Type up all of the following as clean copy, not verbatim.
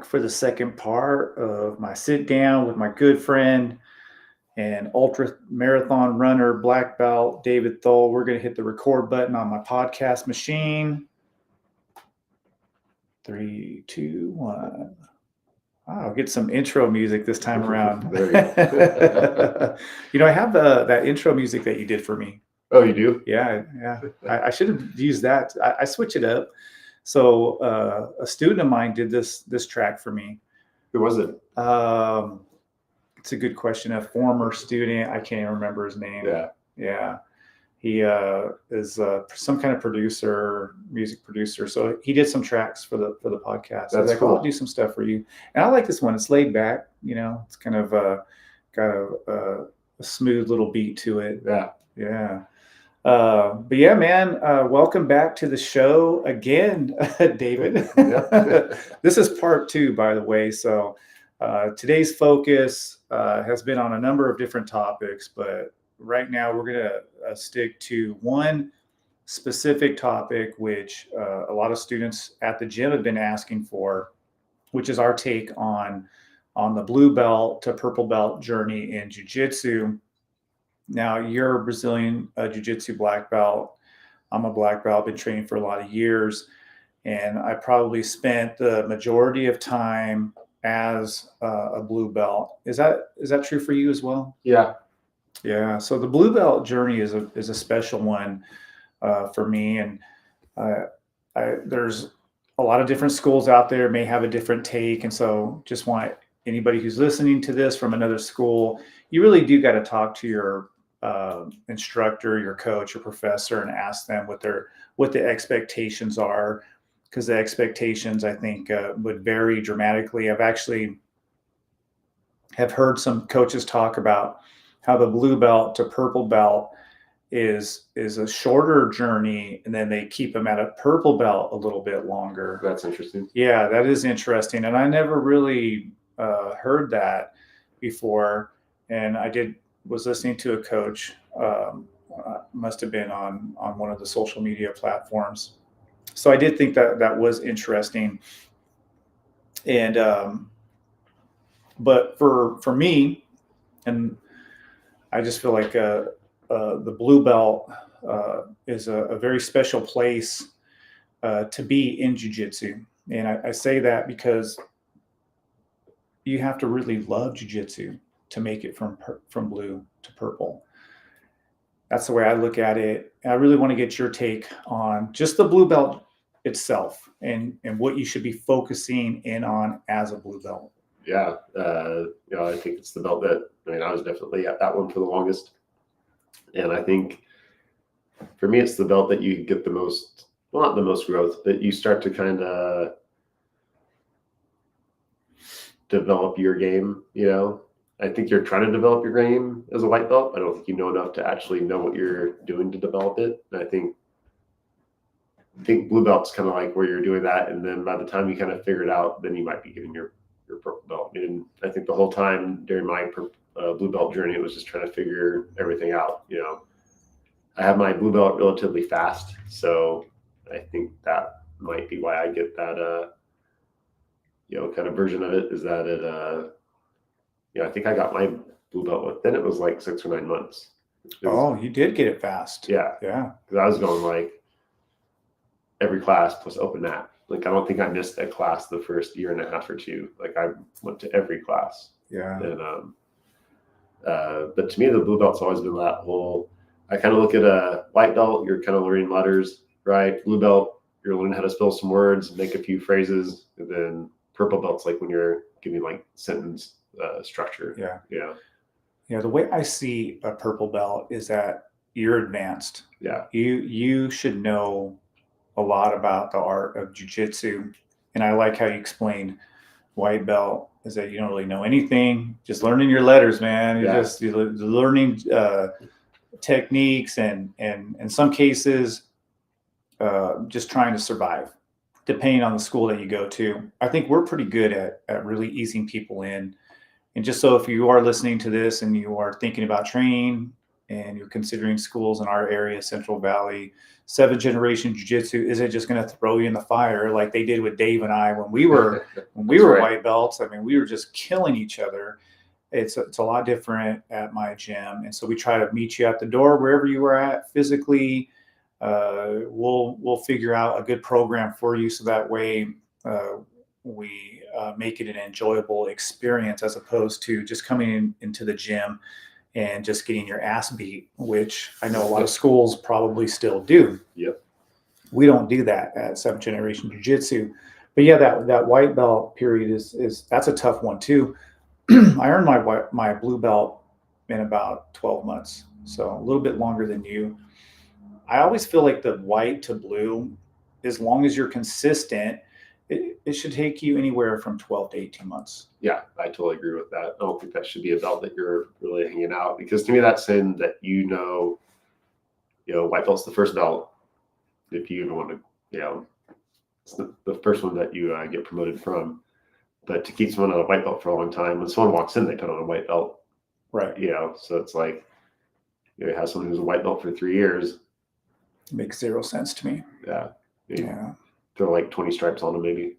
For the second part of my sit down with my good friend and ultra marathon runner, black belt, David Thull. We're going to hit the record button on my podcast machine. 3, 2, 1. I'll get some intro music this time around. There you go. I have that intro music that you did for me. Oh, you do? Yeah. I should have used that. I switch it up. So a student of mine did this track for me. Who was it? It's a good question. A former student. I can't even remember his name. Yeah. He is some kind of producer, music producer. So he did some tracks for the podcast. That's like, cool. I'll do some stuff for you. And I like this one. It's laid back. It's kind of got a smooth little beat to it. Yeah. But yeah, man, welcome back to the show again, David. This is part 2, by the way. So today's focus has been on a number of different topics, but right now we're going to stick to one specific topic, which a lot of students at the gym have been asking for, which is our take on the blue belt to purple belt journey in jiu-jitsu. Now, you're a Brazilian jiu-jitsu black belt. I'm a black belt, been training for a lot of years. And I probably spent the majority of time as a blue belt. Is that true for you as well? Yeah. Yeah. So the blue belt journey is a special one for me. And there's a lot of different schools out there may have a different take. And so just want anybody who's listening to this from another school, you really do got to talk to your instructor, your coach, your professor, and ask them what the expectations are, because the expectations, I think, would vary dramatically. I've actually have heard some coaches talk about how the blue belt to purple belt is a shorter journey, and then they keep them at a purple belt a little bit longer. That's interesting. Yeah, that is interesting, and I never really heard that before. And was listening to a coach, must have been on one of the social media platforms. So I did think that was interesting. And but for me, and I just feel like the blue belt is a very special place to be in jiu-jitsu. And I say that because you have to really love jiu-jitsu to make it from blue to purple. That's the way I look at it. And I really want to get your take on just the blue belt itself and what you should be focusing in on as a blue belt. Yeah. I think it's the belt I was definitely at that one for the longest. And I think for me, it's the belt that you get the most, well, not the most growth, but you start to kind of develop your game, I think you're trying to develop your game as a white belt. I don't think you know enough to actually know what you're doing to develop it. And I think blue belt's kind of like where you're doing that. And then by the time you kind of figure it out, then you might be getting your purple belt. And I think the whole time during my blue belt journey, it was just trying to figure everything out. I have my blue belt relatively fast. So I think that might be why I get that, kind of version of it, is that it, I think I got my blue belt then it was like 6 or 9 months. You did get it fast. Yeah. Because I was going like every class plus open mat. Like, I don't think I missed a class the first year and a half or two. Like, I went to every class. Yeah. And but to me, the blue belt's always been that whole. I kind of look at a white belt. You're kind of learning letters, right? Blue belt, you're learning how to spell some words, make a few phrases, and then purple belt's like when you're giving like sentence structure. Yeah. The way I see a purple belt is that you're advanced. Yeah. You should know a lot about the art of jiu-jitsu. And I like how you explained white belt is that you don't really know anything, just learning your letters, man. You're learning techniques and in some cases just trying to survive, depending on the school that you go to. I think we're pretty good at really easing people in. And just so if you are listening to this and you are thinking about training and you're considering schools in our area, Central Valley, 7th Generation Jiu Jitsu isn't just going to throw you in the fire like they did with Dave and I when we were Right. white belts. I mean, we were just killing each other. It's a lot different at my gym, and so we try to meet you at the door wherever you are at physically. We'll figure out a good program for you, so that way we make it an enjoyable experience as opposed to just coming into the gym and just getting your ass beat, which I know a lot of schools probably still do. Yep. We don't do that at 7th Generation Jiu Jitsu. But yeah, that white belt period is that's a tough one too. I earned my blue belt in about 12 months, so a little bit longer than you. I always feel like the white to blue, as long as you're consistent, it should take you anywhere from 12 to 18 months. Yeah, I totally agree with that. I don't think that should be a belt that you're really hanging out, because to me that's saying that white belt's the first belt. If you even want to, it's the first one that you get promoted from. But to keep someone on a white belt for a long time, when someone walks in, they put on a white belt. Right. So it's like you have someone who's a white belt for 3 years. It makes zero sense to me. Yeah. Yeah. Throw like 20 stripes on them, maybe.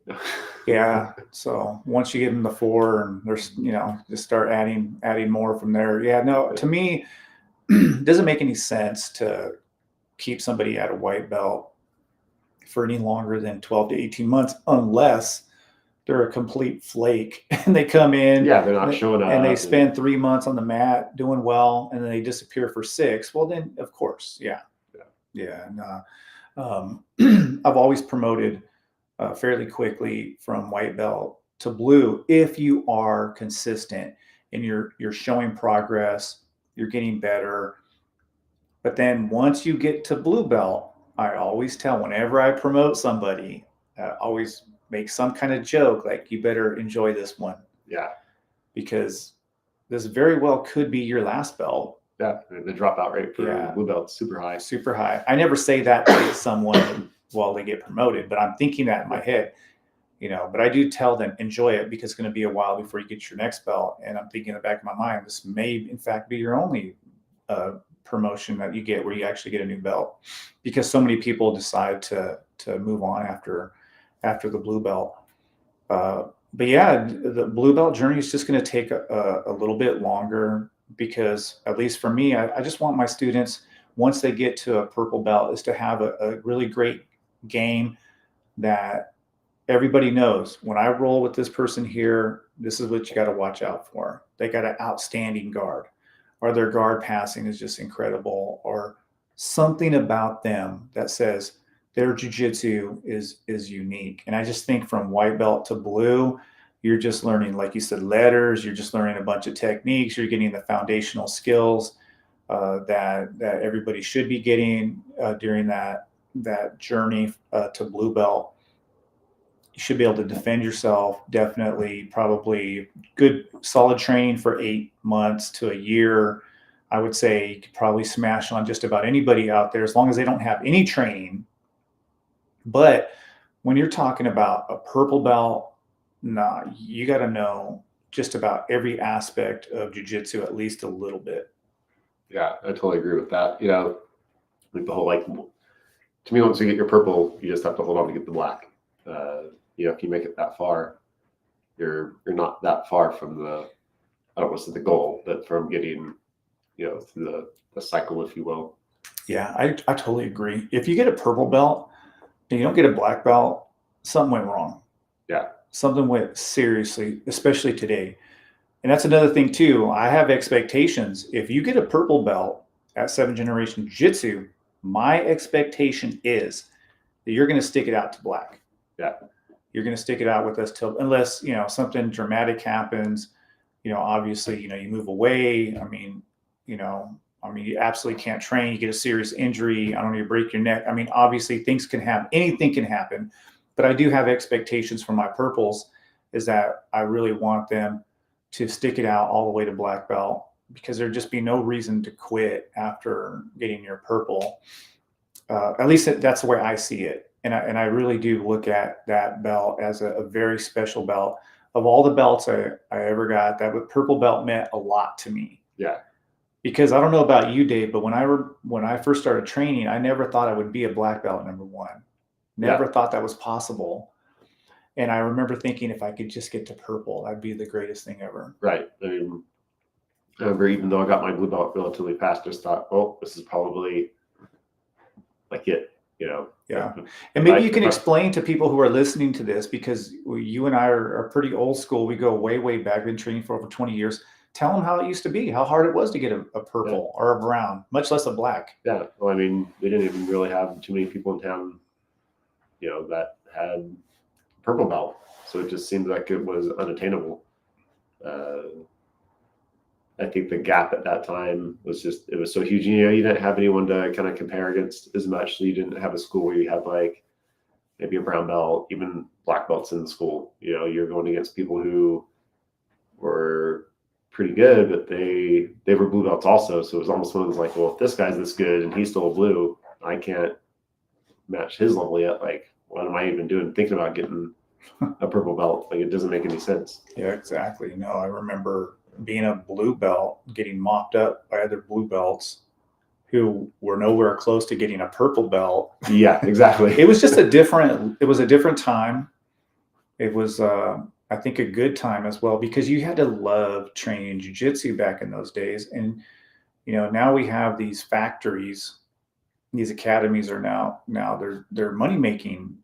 Yeah. So once you get in the 4, and there's, just start adding more from there. Yeah. No, to me, it doesn't make any sense to keep somebody at a white belt for any longer than 12 to 18 months, unless they're a complete flake and they come in. Yeah, they're not showing up. And they spend 3 months on the mat doing well, and then they disappear for 6. Well, then, of course, yeah. And I've always promoted fairly quickly from white belt to blue if you are consistent and you're showing progress, you're getting better. But then once you get to blue belt, I always tell, whenever I promote somebody, always make some kind of joke like, you better enjoy this one. Yeah. Because this very well could be your last belt. Yeah, the dropout rate for blue belt's super high. Super high. I never say that to someone while they get promoted, but I'm thinking that in my head, but I do tell them, enjoy it, because it's going to be a while before you get your next belt. And I'm thinking in the back of my mind, this may in fact be your only promotion that you get where you actually get a new belt, because so many people decide to move on after the blue belt. But yeah, the blue belt journey is just going to take a little bit longer, because at least for me, I just want my students, once they get to a purple belt, is to have a really great game that everybody knows, when I roll with this person here, this is what you got to watch out for. They got an outstanding guard, or their guard passing is just incredible, or something about them that says their jiu-jitsu is unique. And I just think from white belt to blue, you're just learning, like you said, letters. You're just learning a bunch of techniques. You're getting the foundational skills that everybody should be getting during that journey to blue belt. You should be able to defend yourself. Definitely, probably good solid training for 8 months to a year. I would say you could probably smash on just about anybody out there, as long as they don't have any training. But when you're talking about a purple belt, you got to know just about every aspect of jiu-jitsu at least a little bit. Yeah, I totally agree with that. Like the whole, to me, once you get your purple, you just have to hold on to get the black. If you make it that far, you're not that far from the, I don't want to say the goal, but from getting, through the cycle, if you will. Yeah, I totally agree. If you get a purple belt and you don't get a black belt, something went wrong. Yeah. Something went seriously, especially today. And that's another thing too. I have expectations. If you get a purple belt at 7th Generation Jiu-Jitsu, my expectation is that you're going to stick it out to black. Yeah. You're going to stick it out with us unless, something dramatic happens, obviously, you move away. I mean, you absolutely can't train. You get a serious injury. I don't know, you break your neck. I mean, obviously things can happen. Anything can happen. But I do have expectations for my purples, is that I really want them to stick it out all the way to black belt, because there'd just be no reason to quit after getting your purple. At least that's the way I see it. And I really do look at that belt as a very special belt. Of all the belts I ever got, that purple belt meant a lot to me. Yeah. Because I don't know about you, Dave, but when I first started training, I never thought I would be a black belt, number one. Never thought that was possible. And I remember thinking if I could just get to purple, that'd be the greatest thing ever. Right. I mean, I remember even though I got my blue belt relatively fast, just thought, oh, this is probably like it, you know. Yeah. And maybe you can explain to people who are listening to this, because you and I are pretty old school. We go way, way back. Been training for over 20 years. Tell them how it used to be, how hard it was to get a purple or a brown, much less a black. Yeah. Well, I mean, we didn't even really have too many people in town, you know, that had purple belt. So it just seemed like it was unattainable. I think the gap at that time was just, it was so huge. You know, you didn't have anyone to kind of compare against as much. So you didn't have a school where you had like maybe a brown belt, even black belts in the school. You know, you're going against people who were pretty good, but they were blue belts also. So it was almost one of those like, well, if this guy's this good and he's still a blue, I can't match his level yet. Like, what am I even doing thinking about getting a purple belt? Like, it doesn't make any sense. Yeah, exactly. No, I remember being a blue belt, getting mopped up by other blue belts who were nowhere close to getting a purple belt. Yeah, exactly. It was just a different time. It was, I think, a good time as well, because you had to love training jiu-jitsu back in those days. And, you know, now we have these factories, these academies are now they're money-making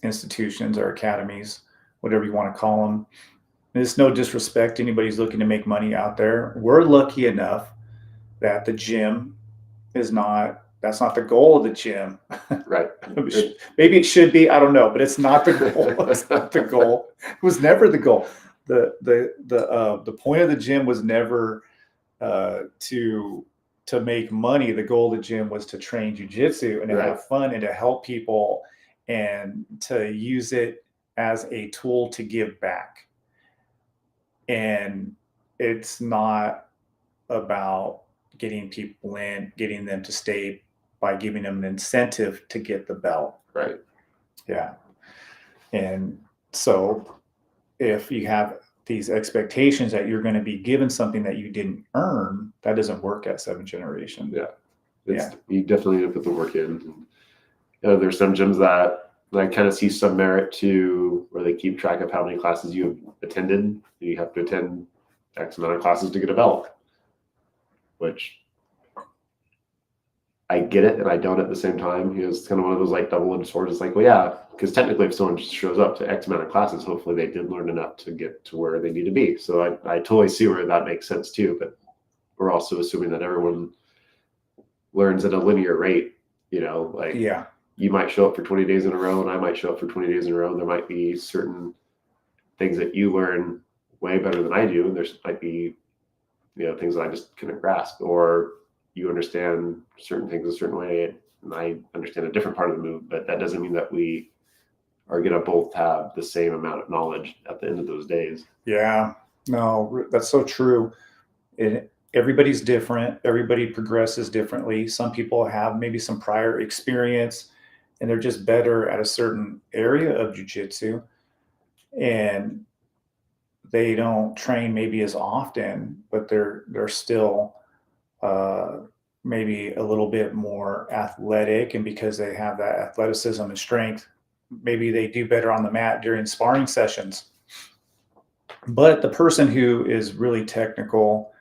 institutions or academies, whatever you want to call them. And it's no disrespect to anybody who's looking to make money out there. We're lucky enough that the gym that's not the goal of the gym. Right. Maybe it should be, I don't know, but it's not the goal. It's not the goal. It was never the goal. The point of the gym was never to make money. The goal of the gym was to train jiu-jitsu and to have fun and to help people and to use it as a tool to give back. And it's not about getting people in, getting them to stay by giving them an incentive to get the belt. Right. Yeah. And so if you have these expectations that you're going to be given something that you didn't earn, that doesn't work at 7th Generation. Yeah. You definitely need to put the work in. And, you know, there's some gyms that I kind of see some merit to where they keep track of how many classes you have attended. You have to attend X amount of classes to get a belt, which I get it and I don't at the same time. You know, it's kind of one of those like double-edged swords. It's like, well, yeah, because technically if someone just shows up to X amount of classes, hopefully they did learn enough to get to where they need to be. So I totally see where that makes sense too, but we're also assuming that everyone learns at a linear rate, you know, like you might show up for 20 days in a row and I might show up for 20 days in a row. There might be certain things that you learn way better than I do. And there might be, you know, things that I just couldn't grasp, or you understand certain things a certain way and I understand a different part of the move, but that doesn't mean that we are going to both have the same amount of knowledge at the end of those days. Yeah, no, that's so true. Everybody's different. Everybody progresses differently. Some people have maybe some prior experience and they're just better at a certain area of jiu-jitsu and they don't train maybe as often, but they're still maybe a little bit more athletic. And because they have that athleticism and strength, maybe they do better on the mat during sparring sessions. But the person who is really technical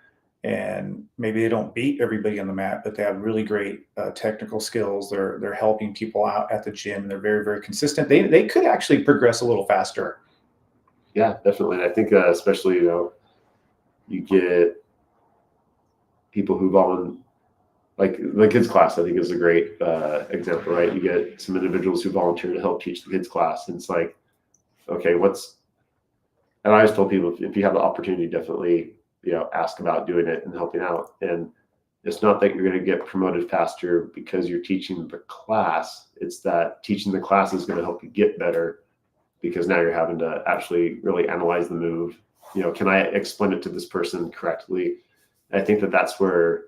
and maybe they don't beat everybody on the mat, but they have really great technical skills. They're helping people out at the gym. And they're very, very consistent. They could actually progress a little faster. Yeah, definitely. And I think especially, you know, you get people who like the kids class, I think is a great example, right? You get some individuals who volunteer to help teach the kids class. And it's like, okay, and I always told people, if you have the opportunity, definitely, you know, ask about doing it and helping out. And it's not that you're going to get promoted faster because you're teaching the class. It's that teaching the class is going to help you get better because now you're having to actually really analyze the move. You know, can I explain it to this person correctly? I think that that's where,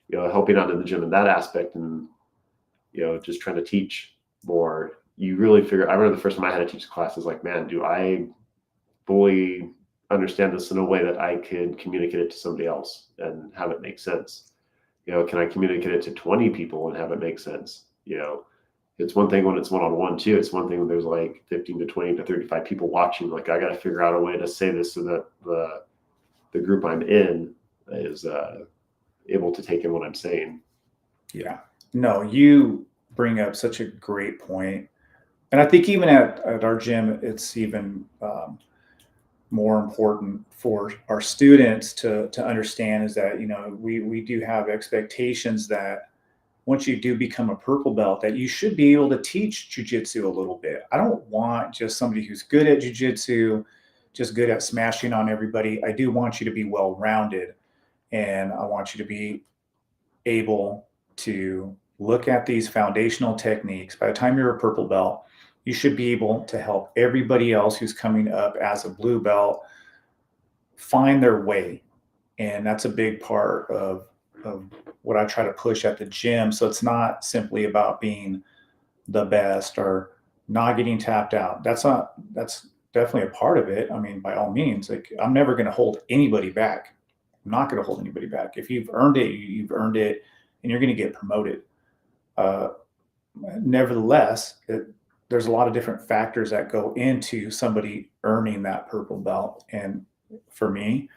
you know, helping out in the gym in that aspect and, you know, just trying to teach more, you really figure, I remember the first time I had to teach a class is like, man, do I fully understand this in a way that I could communicate it to somebody else and have it make sense? Can I communicate it to 20 people and have it make sense? It's one thing when it's one-on-one too. It's one thing when there's like 15 to 20 to 35 people watching. Like, I got to figure out a way to say this so that the group I'm in is able to take in what I'm saying. Yeah. No, you bring up such a great point. And I think even at our gym, it's even more important for our students to understand is that, we do have expectations that once you do become a purple belt, that you should be able to teach jujitsu a little bit. I don't want just somebody who's good at jujitsu, just good at smashing on everybody. I do want you to be well-rounded, and I want you to be able to look at these foundational techniques. By the time you're a purple belt, you should be able to help everybody else who's coming up as a blue belt find their way. And that's a big part of what I try to push at the gym. So it's not simply about being the best or not getting tapped out. That's definitely a part of it. I mean, by all means, like, I'm never going to hold anybody back. I'm not going to hold anybody back. If you've earned it, you've earned it, and you're going to get promoted. Nevertheless, there's a lot of different factors that go into somebody earning that purple belt. And for me,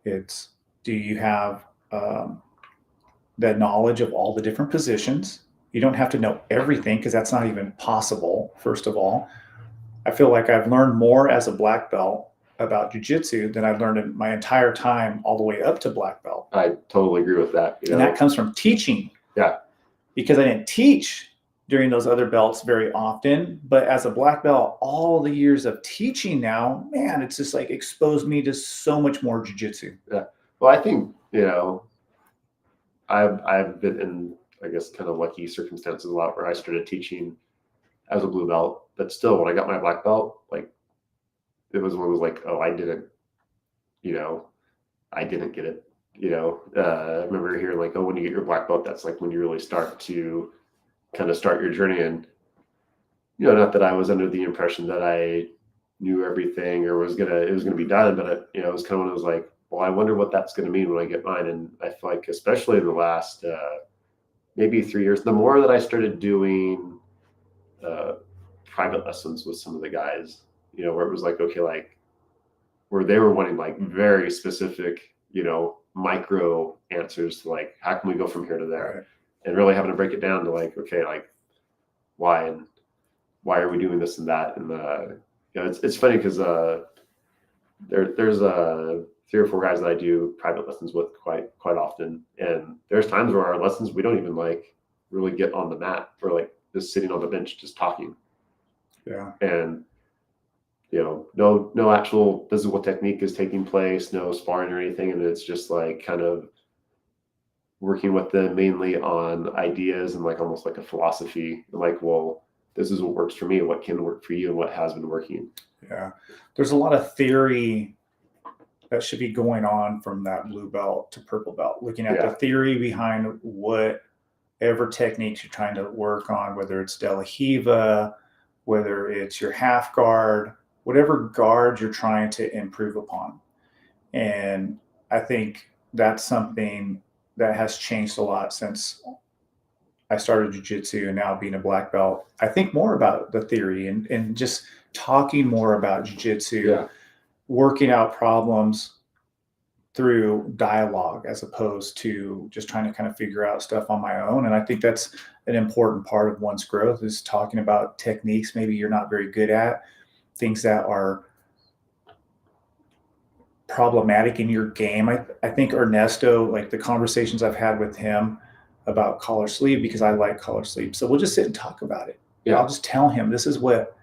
it's, do you have that knowledge of all the different positions? You don't have to know everything, because that's not even possible, first of all. I feel like I've learned more as a black belt about jiu-jitsu than I've learned in my entire time all the way up to black belt. I totally agree with that. And that comes from teaching. Yeah. Because I didn't teach during those other belts very often, but as a black belt, all the years of teaching now, man, it's just like exposed me to so much more jiu-jitsu. Yeah. Well, I think, I've been in, I guess, kind of lucky circumstances a lot where I started teaching as a blue belt, but still, when I got my black belt, like, it was one of those like, oh, I didn't get it. I remember hearing like, oh, when you get your black belt, that's like when you really start to kind of start your journey. And, not that I was under the impression that I knew everything or it was gonna be done, but it was kind of one of those like, well, I wonder what that's going to mean when I get mine. And I feel like, especially in the last maybe 3 years, the more that I started doing private lessons with some of the guys, where it was like, okay, like, where they were wanting like very specific, micro answers to like, how can we go from here to there? Right. And really having to break it down to like, okay, like, why are we doing this and that? And it's funny because there's 3 or 4 guys that I do private lessons with quite often, and there's times where our lessons we don't even like really get on the mat. We're like just sitting on the bench just talking. Yeah. And no actual physical technique is taking place, no sparring or anything, and it's just like kind of working with them mainly on ideas and like almost like a philosophy. Like, well, this is what works for me, what can work for you, and what has been working. Yeah. There's a lot of theory that should be going on from that blue belt to purple belt, looking at the theory behind whatever techniques you're trying to work on, whether it's De La Hiva, whether it's your half guard, whatever guard you're trying to improve upon. And I think that's something that has changed a lot since I started jiu-jitsu and now being a black belt. I think more about the theory and just talking more about jiu-jitsu, working out problems through dialogue as opposed to just trying to kind of figure out stuff on my own. And I think that's an important part of one's growth, is talking about techniques maybe you're not very good at, things that are problematic in your game. I think Ernesto, like the conversations I've had with him about collar sleeve, because I like collar sleeve. So we'll just sit and talk about it. Yeah. I'll just tell him, this is what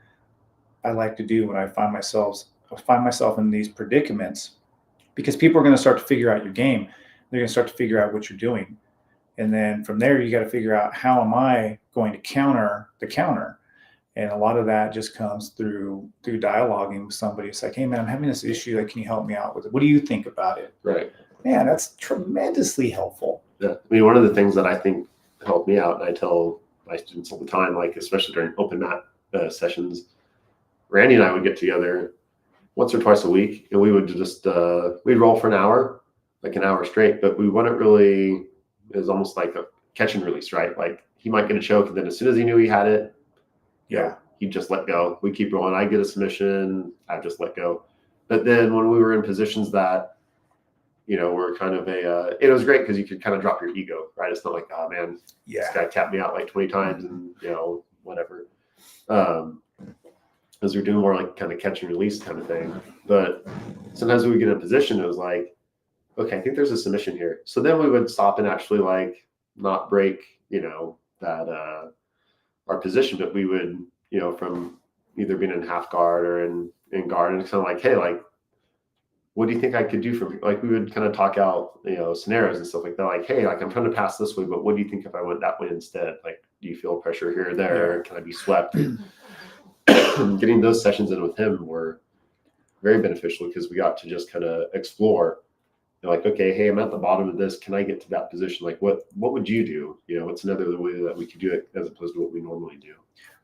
I like to do when I find myself in these predicaments, because people are going to start to figure out your game. They're going to start to figure out what you're doing. And then from there, you got to figure out, how am I going to counter the counter? And a lot of that just comes through dialoguing with somebody. It's like, hey man, I'm having this issue. Like, can you help me out with it? What do you think about it? Right. Man, that's tremendously helpful. Yeah. I mean, one of the things that I think helped me out, and I tell my students all the time, like, especially during open mat sessions, Randy and I would get together once or twice a week, and we would just we'd roll for an hour, like an hour straight, but we wouldn't really. It was almost like a catch and release, right? Like he might get a choke, and then as soon as he knew he had it, he'd just let go. We keep rolling. I get a submission, I just let go. But then when we were in positions that, were kind of it was great because you could kind of drop your ego, right? It's not like, oh man, this guy tapped me out like 20 times and whatever. Because we're doing more like kind of catch and release kind of thing. But sometimes we would get in a position, it was like, okay, I think there's a submission here. So then we would stop and actually like not break, that our position, but we would, from either being in half guard or in guard, and it's kind of like, hey, like, what do you think I could do from, like, we would kind of talk out, scenarios and stuff like that. Like, hey, like I'm trying to pass this way, but what do you think if I went that way instead? Like, do you feel pressure here or there? Can I be swept? Getting those sessions in with him were very beneficial because we got to just kind of explore. Like, okay, hey, I'm at the bottom of this. Can I get to that position? Like, what would you do? What's another way that we could do it as opposed to what we normally do?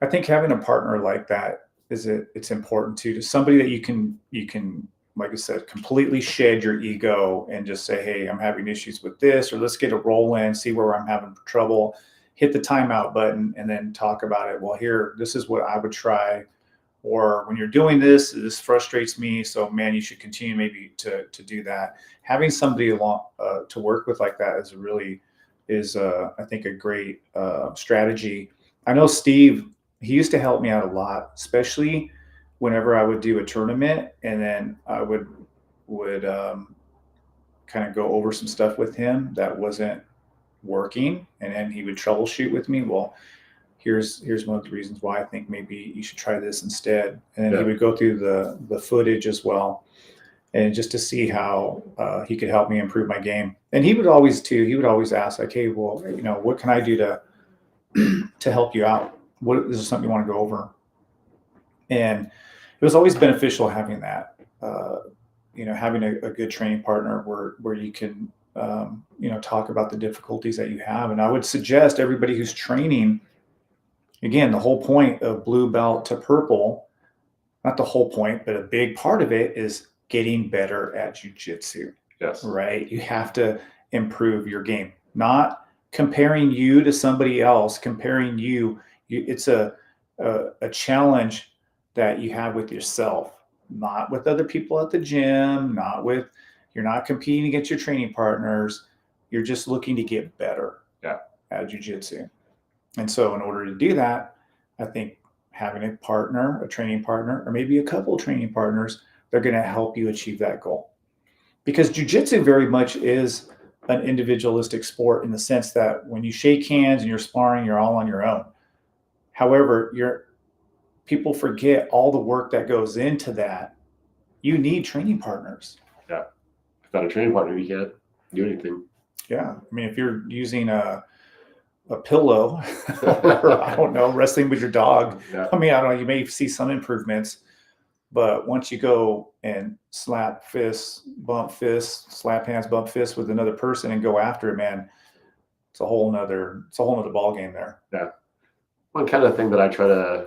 I think having a partner like that it's important too, to somebody that you can, like I said, completely shed your ego and just say, hey, I'm having issues with this, or let's get a roll in, see where I'm having trouble, hit the timeout button, and then talk about it. Well, here, this is what I would try. Or when you're doing this frustrates me. So man, you should continue maybe to do that. Having somebody along to work with like that is I think a great strategy. I know Steve, he used to help me out a lot, especially whenever I would do a tournament, and then I would kind of go over some stuff with him that wasn't working, and then he would troubleshoot with me. Well, here's one of the reasons why I think maybe you should try this instead. And then he would go through the footage as well, and just to see how he could help me improve my game. And he would always ask like, hey, well, what can I do to help you out? What is there something you want to go over? And it was always beneficial having that, having a good training partner where you can, talk about the difficulties that you have. And I would suggest everybody who's training, again, the whole point of blue belt to purple, not the whole point, but a big part of it is getting better at jiu-jitsu. Yes. Right? You have to improve your game, not comparing you to somebody else, comparing you. It's a challenge that you have with yourself, not with other people at the gym, you're not competing against your training partners. You're just looking to get better at jiu-jitsu. And so in order to do that, I think having a partner, a training partner, or maybe a couple of training partners, they're going to help you achieve that goal. Because jiu-jitsu very much is an individualistic sport in the sense that when you shake hands and you're sparring, you're all on your own. However, people forget all the work that goes into that. You need training partners. Yeah. Without a training partner, you can't do anything. Yeah. I mean, if you're using a pillow, or I don't know, wrestling with your dog. Yeah. I mean, I don't know, you may see some improvements, but once you go and slap fists, bump fists, slap hands, bump fists with another person and go after it, man, it's a whole nother ball game there. Yeah. One kind of thing that I try to,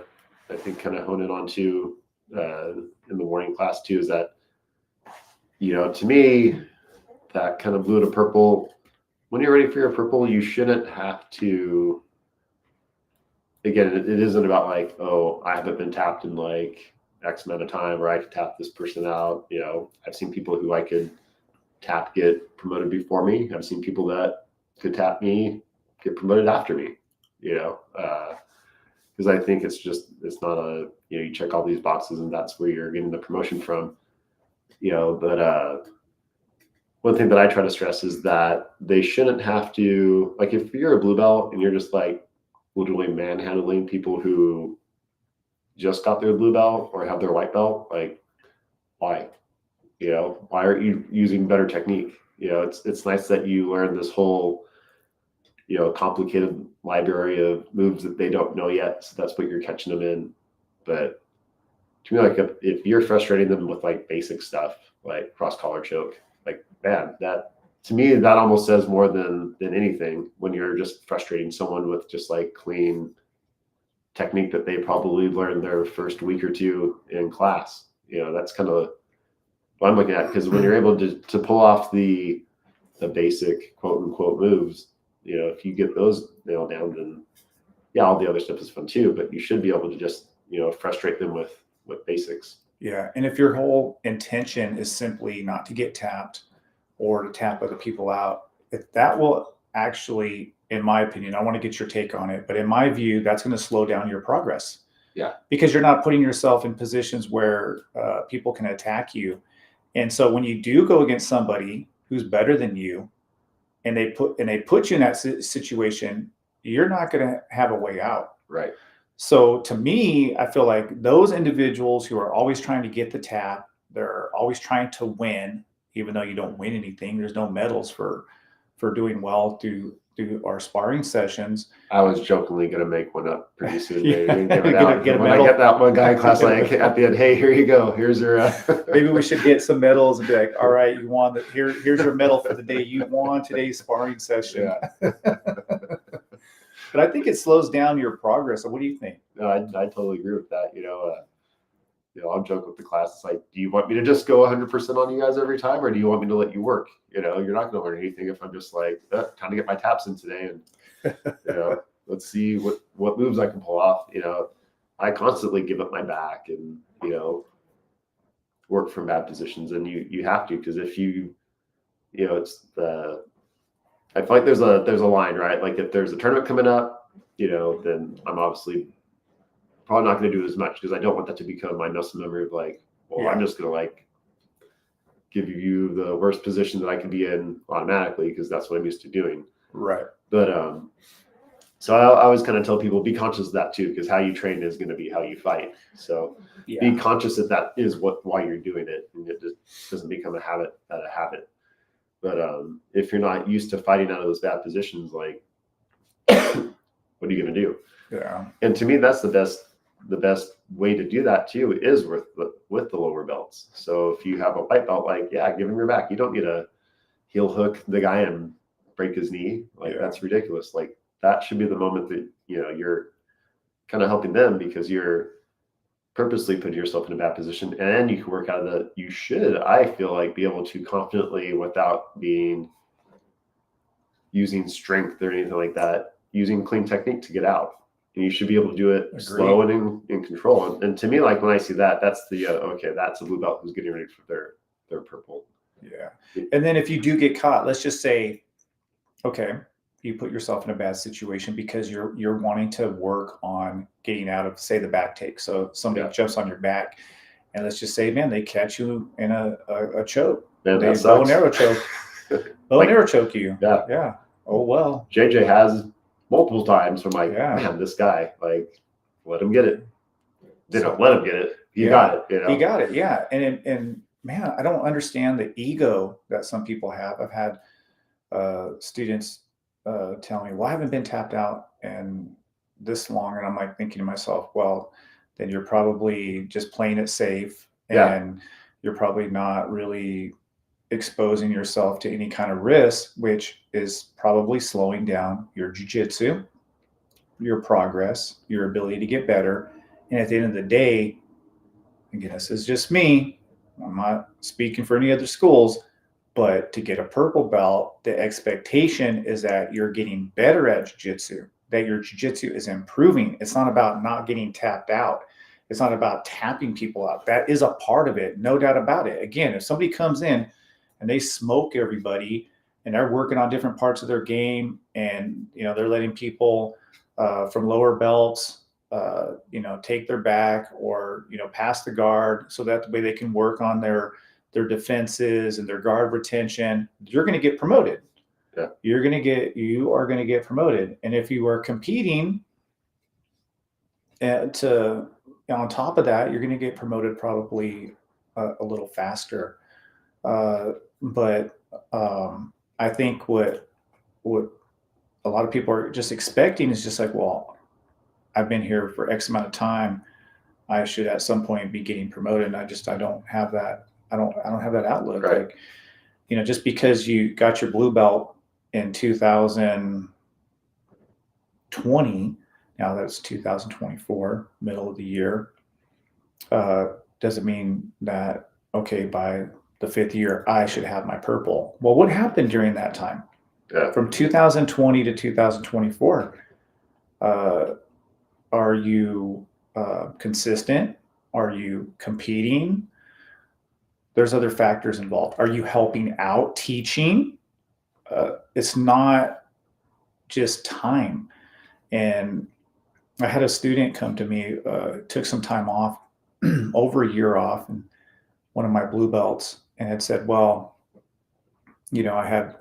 I think, kind of hone in on too, in the warning class too, is that, to me, that kind of blue to purple, when you're ready for your purple, you shouldn't have to, again, it isn't about like, oh, I haven't been tapped in like X amount of time, or I could tap this person out. I've seen people who I could tap get promoted before me. I've seen people that could tap me get promoted after me, because I think it's not you check all these boxes and that's where you're getting the promotion from, but one thing that I try to stress is that they shouldn't have to, like, if you're a blue belt and you're just like literally manhandling people who just got their blue belt or have their white belt, like, why? Why aren't you using better technique? It's nice that you learn this whole, complicated library of moves that they don't know yet. So that's what you're catching them in. But to me, like, if you're frustrating them with like basic stuff, like cross collar choke, like, man, that to me, that almost says more than anything when you're just frustrating someone with just like clean technique that they probably learned their first week or two in class, That's kind of what I'm looking at, because when you're able to pull off the basic quote unquote moves, if you get those nailed down, then yeah, all the other stuff is fun too, but you should be able to just, frustrate them with basics. Yeah. And if your whole intention is simply not to get tapped or to tap other people out, if that will actually, in my opinion, I want to get your take on it, but in my view, that's going to slow down your progress. Yeah. Because you're not putting yourself in positions where people can attack you. And so when you do go against somebody who's better than you, and they put you in that situation, you're not going to have a way out. Right. So to me, I feel like those individuals who are always trying to get the tap, they're always trying to win, even though you don't win anything. There's no medals for doing well through our sparring sessions. I was jokingly going to make one up pretty soon. Maybe Yeah. give it out. Get a when medal. I get that one guy in class, like at the end, hey, here you go. Here's your. Maybe we should get some medals and be like, all right, you won. Here's your medal for the day you won today's sparring session. Yeah. But I think it slows down your progress. So what do you think? No, I totally agree with that. I'm joking with the class. It's like, do you want me to just go 100% on you guys every time, or do you want me to let you work? You're not going to learn anything if I'm just like, time to get my taps in today, and let's see what moves I can pull off. I constantly give up my back and work from bad positions, and you have to, because if it's I feel like there's a line, right? Like if there's a tournament coming up, then I'm obviously probably not going to do as much, because I don't want that to become my muscle memory of like, well, I'm just going to like give you the worst position that I can be in automatically, because that's what I'm used to doing. Right. But so I always kind of tell people, be conscious of that too, because how you train is going to be how you fight. So be conscious that is why you're doing it, and it just doesn't become a habit out of habit. But if you're not used to fighting out of those bad positions, like, what are you going to do? Yeah. And to me, that's the best way to do that too, is with the lower belts. So if you have a white belt, like, give him your back. You don't need to heel hook the guy and break his knee. Like, that's ridiculous. Like, that should be the moment that, you're kind of helping them, because you're purposely putting yourself in a bad position, and you can work out of you should, I feel like, be able to confidently, without using strength or anything like that, using clean technique to get out. And you should be able to do it slow and in control. And to me, like, when I see that, that's the okay, that's a blue belt who's getting ready for their purple. Yeah. And then if you do get caught, let's just say, okay, you put yourself in a bad situation because you're wanting to work on getting out of, say, the back take. So somebody jumps on your back, and let's just say, man, they catch you in a choke. Man, they bow and arrow choke. Bow and arrow choke you. Yeah. Yeah. Oh, well. JJ has multiple times from like, man, this guy, like, let him get it. They don't let him get it. He got it. He got it. Yeah. And man, I don't understand the ego that some people have. I've had students tell me, well, I haven't been tapped out in this long. And I'm like thinking to myself, well, then you're probably just playing it safe, and you're probably not really exposing yourself to any kind of risk, which is probably slowing down your jiu-jitsu, your progress, your ability to get better. And at the end of the day, again, this is just me, I'm not speaking for any other schools, but to get a purple belt, the expectation is that you're getting better at jiu-jitsu, that your jiu-jitsu is improving. It's not about not getting tapped out. It's not about tapping people out. That is a part of it, no doubt about it. Again, if somebody comes in and they smoke everybody, and they're working on different parts of their game, and they're letting people from lower belts take their back, or pass the guard, so that the way they can work on their defenses and their guard retention, you're going to get promoted. Yeah. You are going to get promoted. And if you are competing on top of that, you're going to get promoted probably a little faster. But I think what a lot of people are just expecting is just like, well, I've been here for X amount of time, I should at some point be getting promoted. And I don't have that. I don't have that outlook. Right. Like, just because you got your blue belt in 2020, now that's 2024, middle of the year, doesn't mean that, okay, by the 5th year, I should have my purple. Well, what happened during that time? From 2020 to 2024, are you consistent? Are you competing? There's other factors involved. Are you helping out, teaching? It's not just time. And I had a student come to me, took some time off, over a year off, and one of my blue belts, and had said, well, I have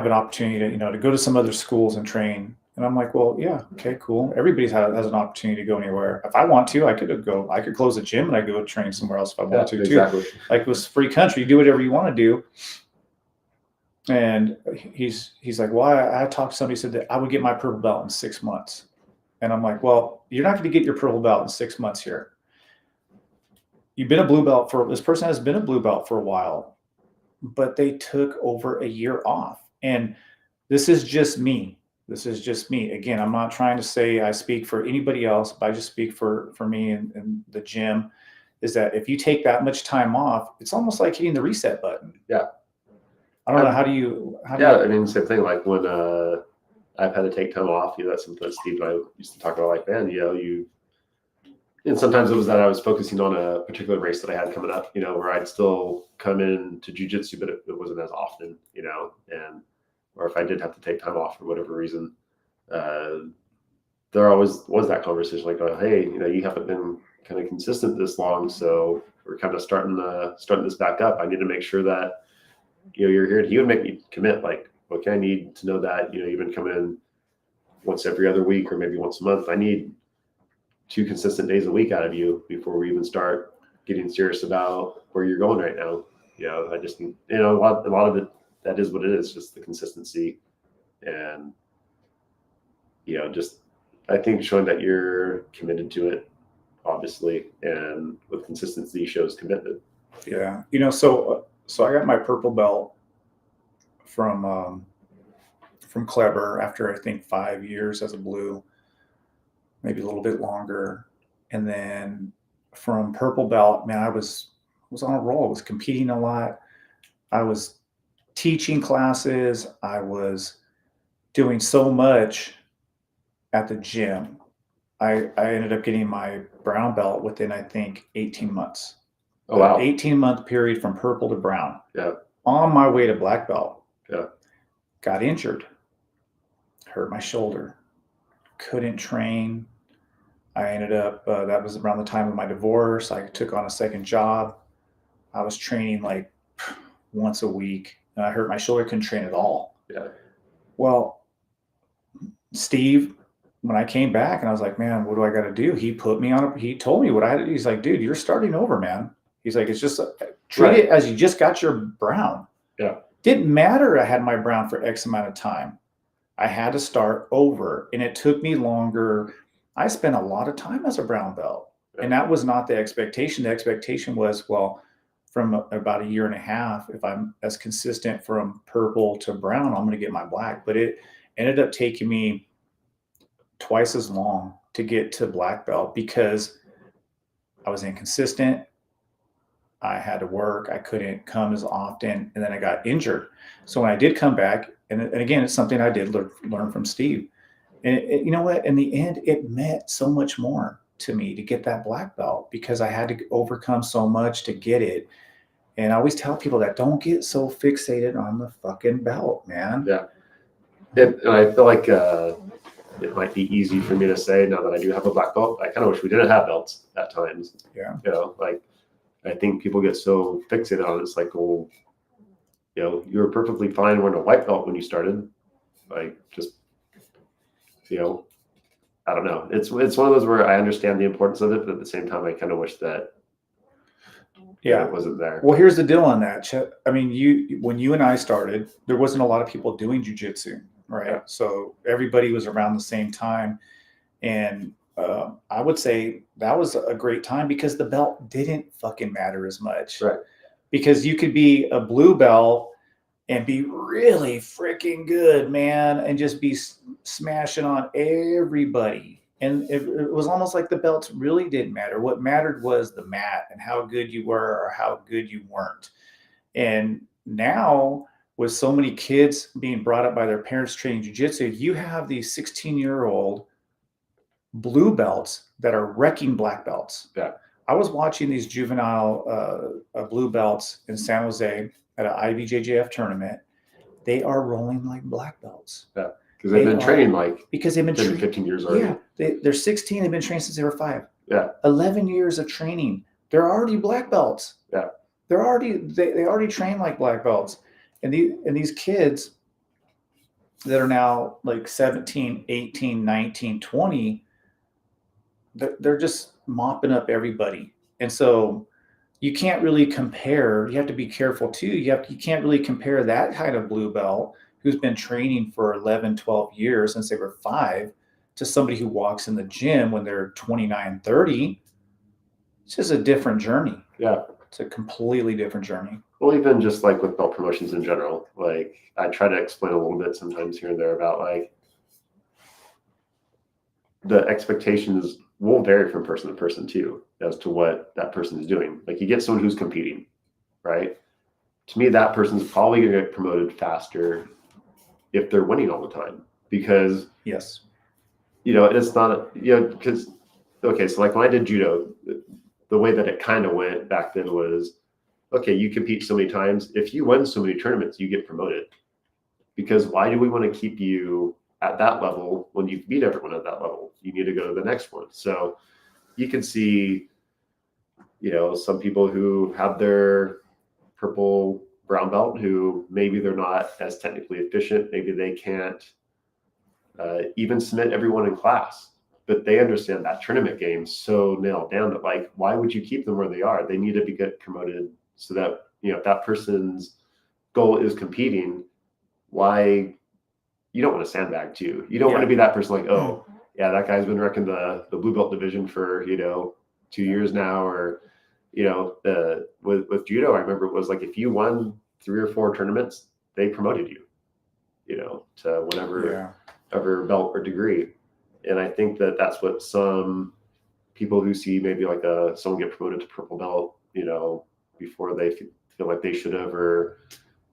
an opportunity to, to go to some other schools and train. And I'm like, well, yeah, okay, cool. Everybody has an opportunity to go anywhere. If I want to, I could close a gym and I could go train somewhere else if I want to exactly. too. Like, it was free country. You do whatever you want to do. And he's like, well, I talked to somebody, said that I would get my purple belt in 6 months. And I'm like, well, you're not going to get your purple belt in 6 months here. You've been a blue belt this person has been a blue belt for a while, but they took over a year off. And this is just me. Again, I'm not trying to say I speak for anybody else, but I just speak for me and the gym, is that if you take that much time off, it's almost like hitting the reset button. Yeah. I don't know. How do you? I mean, same thing. Like when I've had to take time off, that's something that Steve and I used to talk about. Like, man, and sometimes it was that I was focusing on a particular race that I had coming up, where I'd still come in to jiu-jitsu, but it wasn't as often, or if I did have to take time off for whatever reason, there always was that conversation like, oh, hey, you haven't been kind of consistent this long, so we're kind of starting this back up. I need to make sure that you're here. He would make me commit, like, okay, I need to know that you've been coming in once every other week or maybe once a month. I need 2 consistent days a week out of you before we even start getting serious about where you're going right now. I just need, a lot of it, that is what it is, just the consistency. And just, I think, showing that you're committed to it, obviously, and with consistency shows commitment. Yeah. So I got my purple belt from Clever after, I think, 5 years as a blue, maybe a little bit longer. And then from purple belt, man, I was on a roll. I was competing a lot. I was teaching classes. I was doing so much at the gym. I ended up getting my brown belt within, I think, 18 months. Oh, wow. 18-month period from purple to brown. Yeah. On my way to black belt. Yeah. Got injured. Hurt my shoulder. Couldn't train. I ended up, that was around the time of my divorce. I took on a second job. I was training like once a week. And I hurt my shoulder, couldn't train at all. Yeah. Well, Steve, when I came back and I was like, man, what do I got to do? He told me what I had to do. He's like, dude, you're starting over, man. He's like, it's just treat it as you just got your brown. Yeah. Didn't matter. I had my brown for X amount of time. I had to start over, and it took me longer. I spent a lot of time as a brown belt, and that was not the expectation. The expectation was, well, from about a year and a half, if I'm as consistent from purple to brown, I'm going to get my black. But it ended up taking me twice as long to get to black belt because I was inconsistent. I had to work. I couldn't come as often, and then I got injured. So when I did come back, and again, it's something I did learn from Steve. And you know what? In the end, it meant so much more to me to get that black belt because I had to overcome so much to get it. And I always tell people that don't get so fixated on the fucking belt, man. Yeah. And I feel like it might be easy for me to say now that I do have a black belt. I kind of wish we didn't have belts at times. Yeah. Like I think people get so fixated on it. It's like, well, you were perfectly fine wearing a white belt when you started. Like, just, I don't know. It's one of those where I understand the importance of it, but at the same time, I kind of wish that it wasn't there. Well, here's the deal on that. I mean, when you and I started, there wasn't a lot of people doing jiu-jitsu, right? Yeah. So everybody was around the same time. And I would say that was a great time because the belt didn't fucking matter as much. Right. Because you could be a blue belt and be really freaking good, man, and just be smashing on everybody. And it was almost like the belts really didn't matter. What mattered was the mat and how good you were or how good you weren't. And now, with so many kids being brought up by their parents training jiu-jitsu, you have these 16-year-old blue belts that are wrecking black belts. Yeah. I was watching these juvenile blue belts in San Jose at an IBJJF tournament. They are rolling like black belts. Yeah. Because they've been training like because they've been 10 to 15 years already. Yeah, they're 16. They've been trained since they were 5. Yeah. 11 years of training. They're already black belts. Yeah. They already train like black belts. And these kids that are now like 17, 18, 19, 20, they're just mopping up everybody. And so you can't really compare. You have to be careful too. You can't really compare that kind of blue belt who's been training for 11, 12 years since they were 5 to somebody who walks in the gym when they're 29, 30. It's just a different journey. Yeah. It's a completely different journey. Well, even just like with belt promotions in general, like I try to explain a little bit sometimes here and there about like the expectations will vary from person to person too, as to what that person is doing. Like you get someone who's competing, right? To me, that person's probably going to get promoted faster if they're winning all the time, because yes, it's not, because, okay, so like when I did judo, the way that it kind of went back then was, okay, you compete so many times. If you win so many tournaments, you get promoted. Because why do we want to keep you at that level when you beat everyone at that level? You need to go to the next one. So you can see, some people who have their purple brown belt who maybe they're not as technically efficient. Maybe they can't even submit everyone in class. But they understand that tournament game so nailed down that, like, why would you keep them where they are? They need to get promoted so that, if that person's goal is competing, why you don't want to sandbag too. You don't want to be that person like, oh, yeah, that guy's been wrecking the blue belt division for, 2 years now. Or, with judo, I remember it was like, if you won 3 or 4 tournaments, they promoted you, to whatever belt or degree. And I think that that's what some people who see maybe like someone get promoted to purple belt, before they feel like they should have, or,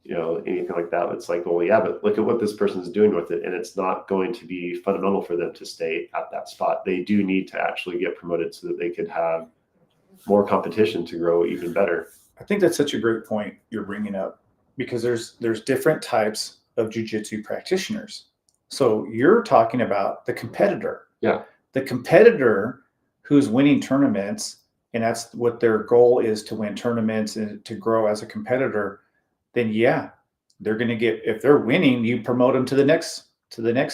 anything like that. It's like, well, yeah, but look at what this person's doing with it. And it's not going to be fundamental for them to stay at that spot. They do need to actually get promoted so that they could have more competition to grow even better. I think that's such a great point you're bringing up, because there's different types of jiu-jitsu practitioners. So you're talking about the competitor. Yeah. The competitor who's winning tournaments, and that's what their goal is, to win tournaments and to grow as a competitor. Then they're going to get, if they're winning, you promote them to the next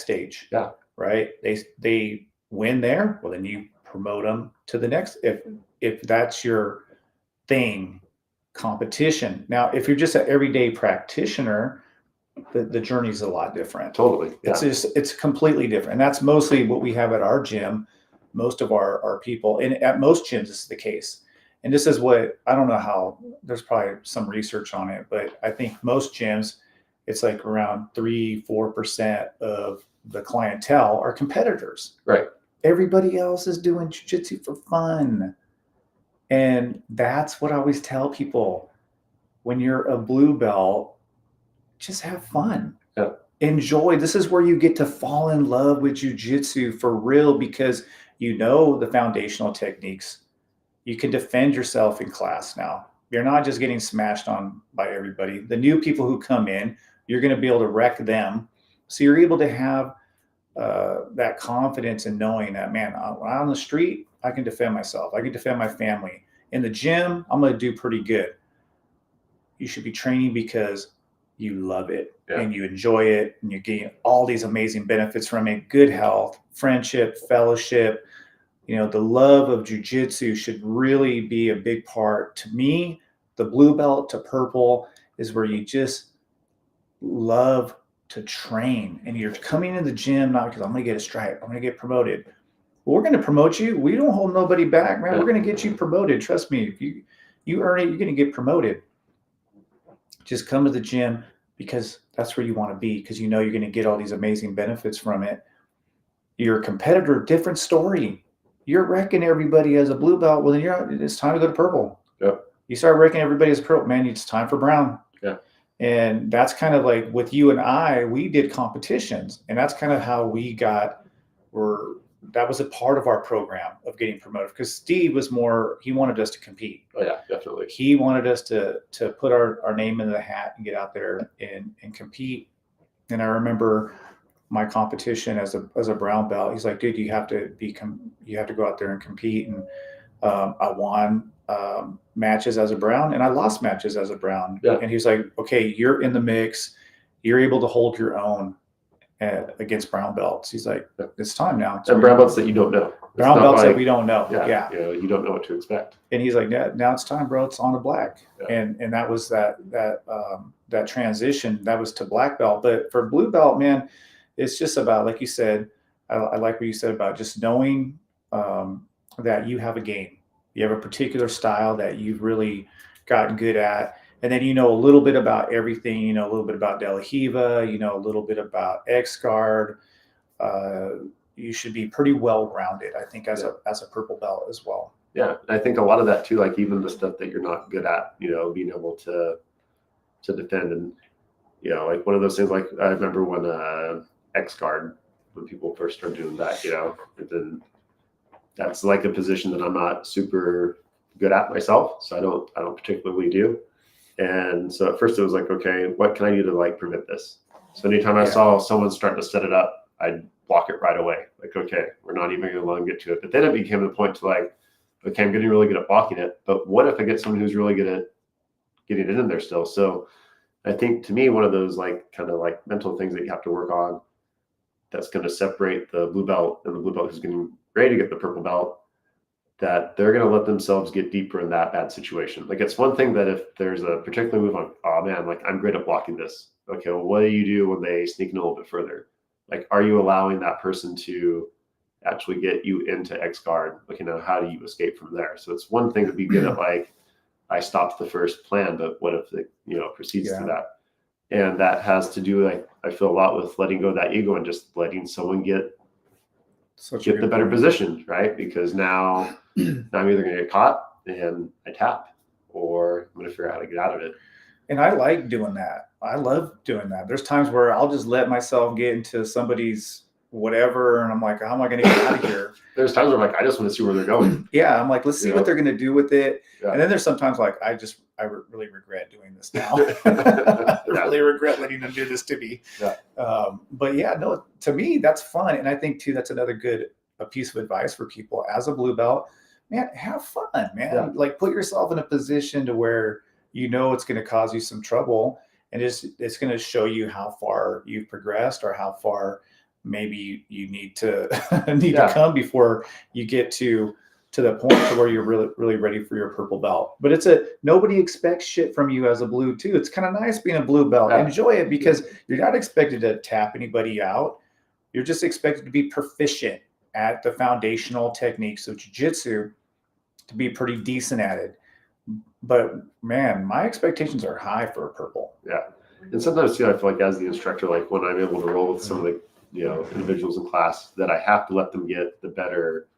stage. Yeah. Right. They win there. Well, then you promote them to the next, if that's your thing, competition. Now, if you're just an everyday practitioner, the journey's a lot different. Totally. Yeah. It's completely different. And that's mostly what we have at our gym. Most of our people, and at most gyms, this is the case. And this is what, I don't know how, there's probably some research on it, but I think most gyms, it's like around 3-4% of the clientele are competitors. Right. Everybody else is doing jiu-jitsu for fun. And that's what I always tell people. When you're a blue belt, just have fun. Yeah. Enjoy. This is where you get to fall in love with jiu-jitsu for real, because the foundational techniques. You can defend yourself in class now. You're not just getting smashed on by everybody. The new people who come in, you're going to be able to wreck them. So you're able to have that confidence in knowing that, man, when I'm on the street, I can defend myself. I can defend my family. In the gym, I'm going to do pretty good. You should be training because you love it and you enjoy it, and you're getting all these amazing benefits from it: good health, friendship, fellowship. The love of jiu-jitsu should really be a big part. To me, the blue belt to purple is where you just love to train, and you're coming in the gym not because I'm going to get a stripe, I'm going to get promoted. Well, we're going to promote you. We don't hold nobody back, man. We're going to get you promoted. Trust me. If you earn it, you're going to get promoted. Just come to the gym because that's where you want to be, because you're going to get all these amazing benefits from it. Your competitor, different story. You're wrecking everybody as a blue belt. Well, then it's time to go to purple. Yep. You start wrecking everybody as purple, man, it's time for brown. Yeah. And that's kind of like with you and I, we did competitions, and that's kind of how that was a part of our program of getting promoted, because Steve was he wanted us to compete. Oh yeah, definitely. He wanted us to put our name in the hat and get out there and compete. And I remember my competition as a brown belt. He's like, dude, you have to go out there and compete. And I won matches as a brown, and I lost matches as a brown. Yeah. And he's like, okay, you're in the mix. You're able to hold your own against brown belts. He's like, it's time now. And brown belts that you don't know. Brown belts that we don't know. Yeah. You don't know what to expect. And he's like, yeah, now it's time, bro. It's on to black. Yeah. And that was that transition. That was to black belt. But for blue belt, man, it's just about, like you said, I like what you said about just knowing that you have a game. You have a particular style that you've really gotten good at. And then you know a little bit about everything. You know a little bit about De La Riva. You know a little bit about X-Guard. You should be pretty well-rounded, I think, as a purple belt as well. Yeah, I think a lot of that too, like even the stuff that you're not good at, you know, being able to defend. And you know, like one of those things, like I remember when X-Guard, when people first started doing that, you know, and then that's like a position that I'm not super good at myself, so I don't particularly do. And so at first it was like, okay, what can I do to like prevent this? So anytime I saw someone starting to set it up, I'd block it right away. Like, okay, we're not even going to let them get to it. But then it became the point to like, okay, I'm getting really good at blocking it, but what if I get someone who's really good at getting it in there still? So I think to me, one of those like kind of like mental things that you have to work on that's going to separate the blue belt and the blue belt who's getting ready to get the purple belt, that they're going to let themselves get deeper in that bad situation. Like it's one thing that if there's a particular move on, oh man, like I'm great at blocking this. Okay, well, what do you do when they sneak in a little bit further? Like, are you allowing that person to actually get you into X-Guard? Like, you know, how do you escape from there? So it's one thing to be good at, like, I stopped the first plan, but what if it, you know, proceeds to that? And that has to do, like, I feel a lot with letting go of that ego and just letting someone get the better position, right? Because now I'm either going to get caught and I tap, or I'm going to figure out how to get out of it. And I like doing that. I love doing that. There's times where I'll just let myself get into somebody's whatever, and I'm like, how am I going to get out of here? There's times where I'm like, I just want to see where they're going. Yeah, I'm like, let's see what they're going to do with it. Yeah. And then there's sometimes like, I really regret doing this now. I really regret letting them do this to me. Yeah. But yeah, no, to me, that's fun. And I think too, that's another good piece of advice for people as a blue belt. Man, have fun, man. Yeah. Like put yourself in a position to where you know it's going to cause you some trouble, and it's going to show you how far you've progressed or how far maybe you need to to come before you get to the point to where you're really ready for your purple belt. But nobody expects shit from you as a blue too. It's kind of nice being a blue belt. Yeah. Enjoy it, because you're not expected to tap anybody out. You're just expected to be proficient at the foundational techniques of jiu-jitsu, to be pretty decent at it. But man, my expectations are high for a purple. Yeah. And sometimes too, I feel like as the instructor, like when I'm able to roll with some of the, you know, individuals in class, that I have to let them get the better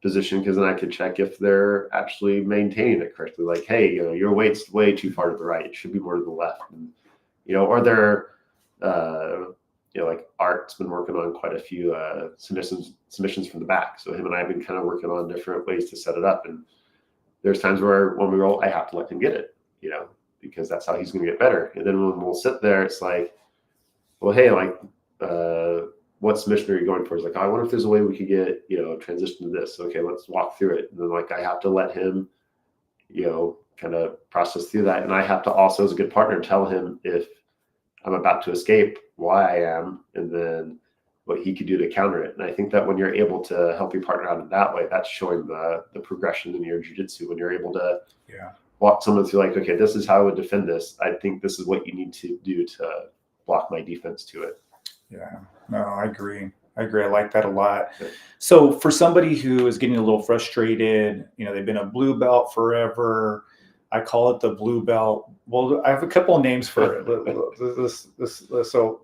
position, because then I can check if they're actually maintaining it correctly. Like, hey, you know, your weight's way too far to the right. It should be more to the left. And, you know, or they're, you know, like Art's been working on quite a few submissions from the back. So him and I have been kind of working on different ways to set it up. And there's times where when we roll, I have to let him get it, you know, because that's how he's going to get better. And then when we'll sit there, it's like, well, hey, like, what submission are you going for? It's like, I wonder if there's a way we could get, you know, transition to this. Okay, let's walk through it. And then like, I have to let him, you know, kind of process through that. And I have to also, as a good partner, tell him if I'm about to escape, why I am, and then what he could do to counter it. And I think that when you're able to help your partner out in that way, that's showing the progression in your jiu-jitsu. When you're able to walk someone through, like, okay, this is how I would defend this. I think this is what you need to do to block my defense to it. Yeah, no, I agree. I like that a lot. So for somebody who is getting a little frustrated, you know, they've been a blue belt forever. I call it the blue belt. Well, I have a couple of names for it. So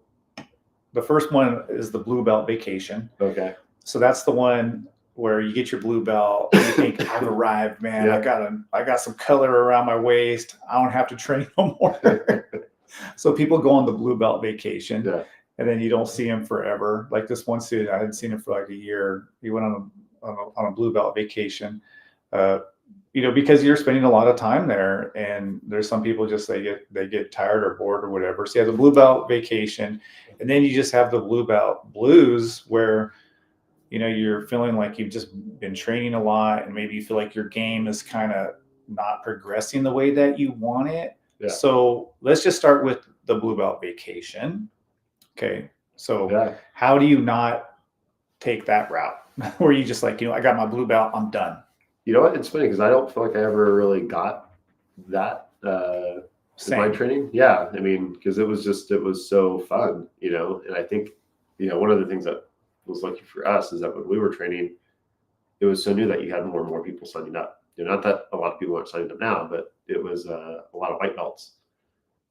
the first one is the blue belt vacation. Okay. So that's the one where you get your blue belt and you think, I've arrived, man. Yeah. I got some color around my waist. I don't have to train no more. So people go on the blue belt vacation, Yeah. and then you don't see him forever. Like this one student, I hadn't seen him for like a year. He went on a blue belt vacation. Because you're spending a lot of time there, and there's some people just they get tired or bored or whatever. So you have the blue belt vacation, and then you just have the blue belt blues where you're feeling like you've just been training a lot, and maybe you feel like your game is kind of not progressing the way that you want it. Yeah. So let's just start with the blue belt vacation. Okay. So Yeah. how do you not take that route where you just like, I got my blue belt, I'm done? You know what? It's funny because I don't feel like I ever really got that in my training. Yeah. I mean, because it was so fun, and I think, one of the things that was lucky for us is that when we were training, it was so new that you had more and more people signing up. Not that a lot of people aren't signing up now, but it was a lot of white belts.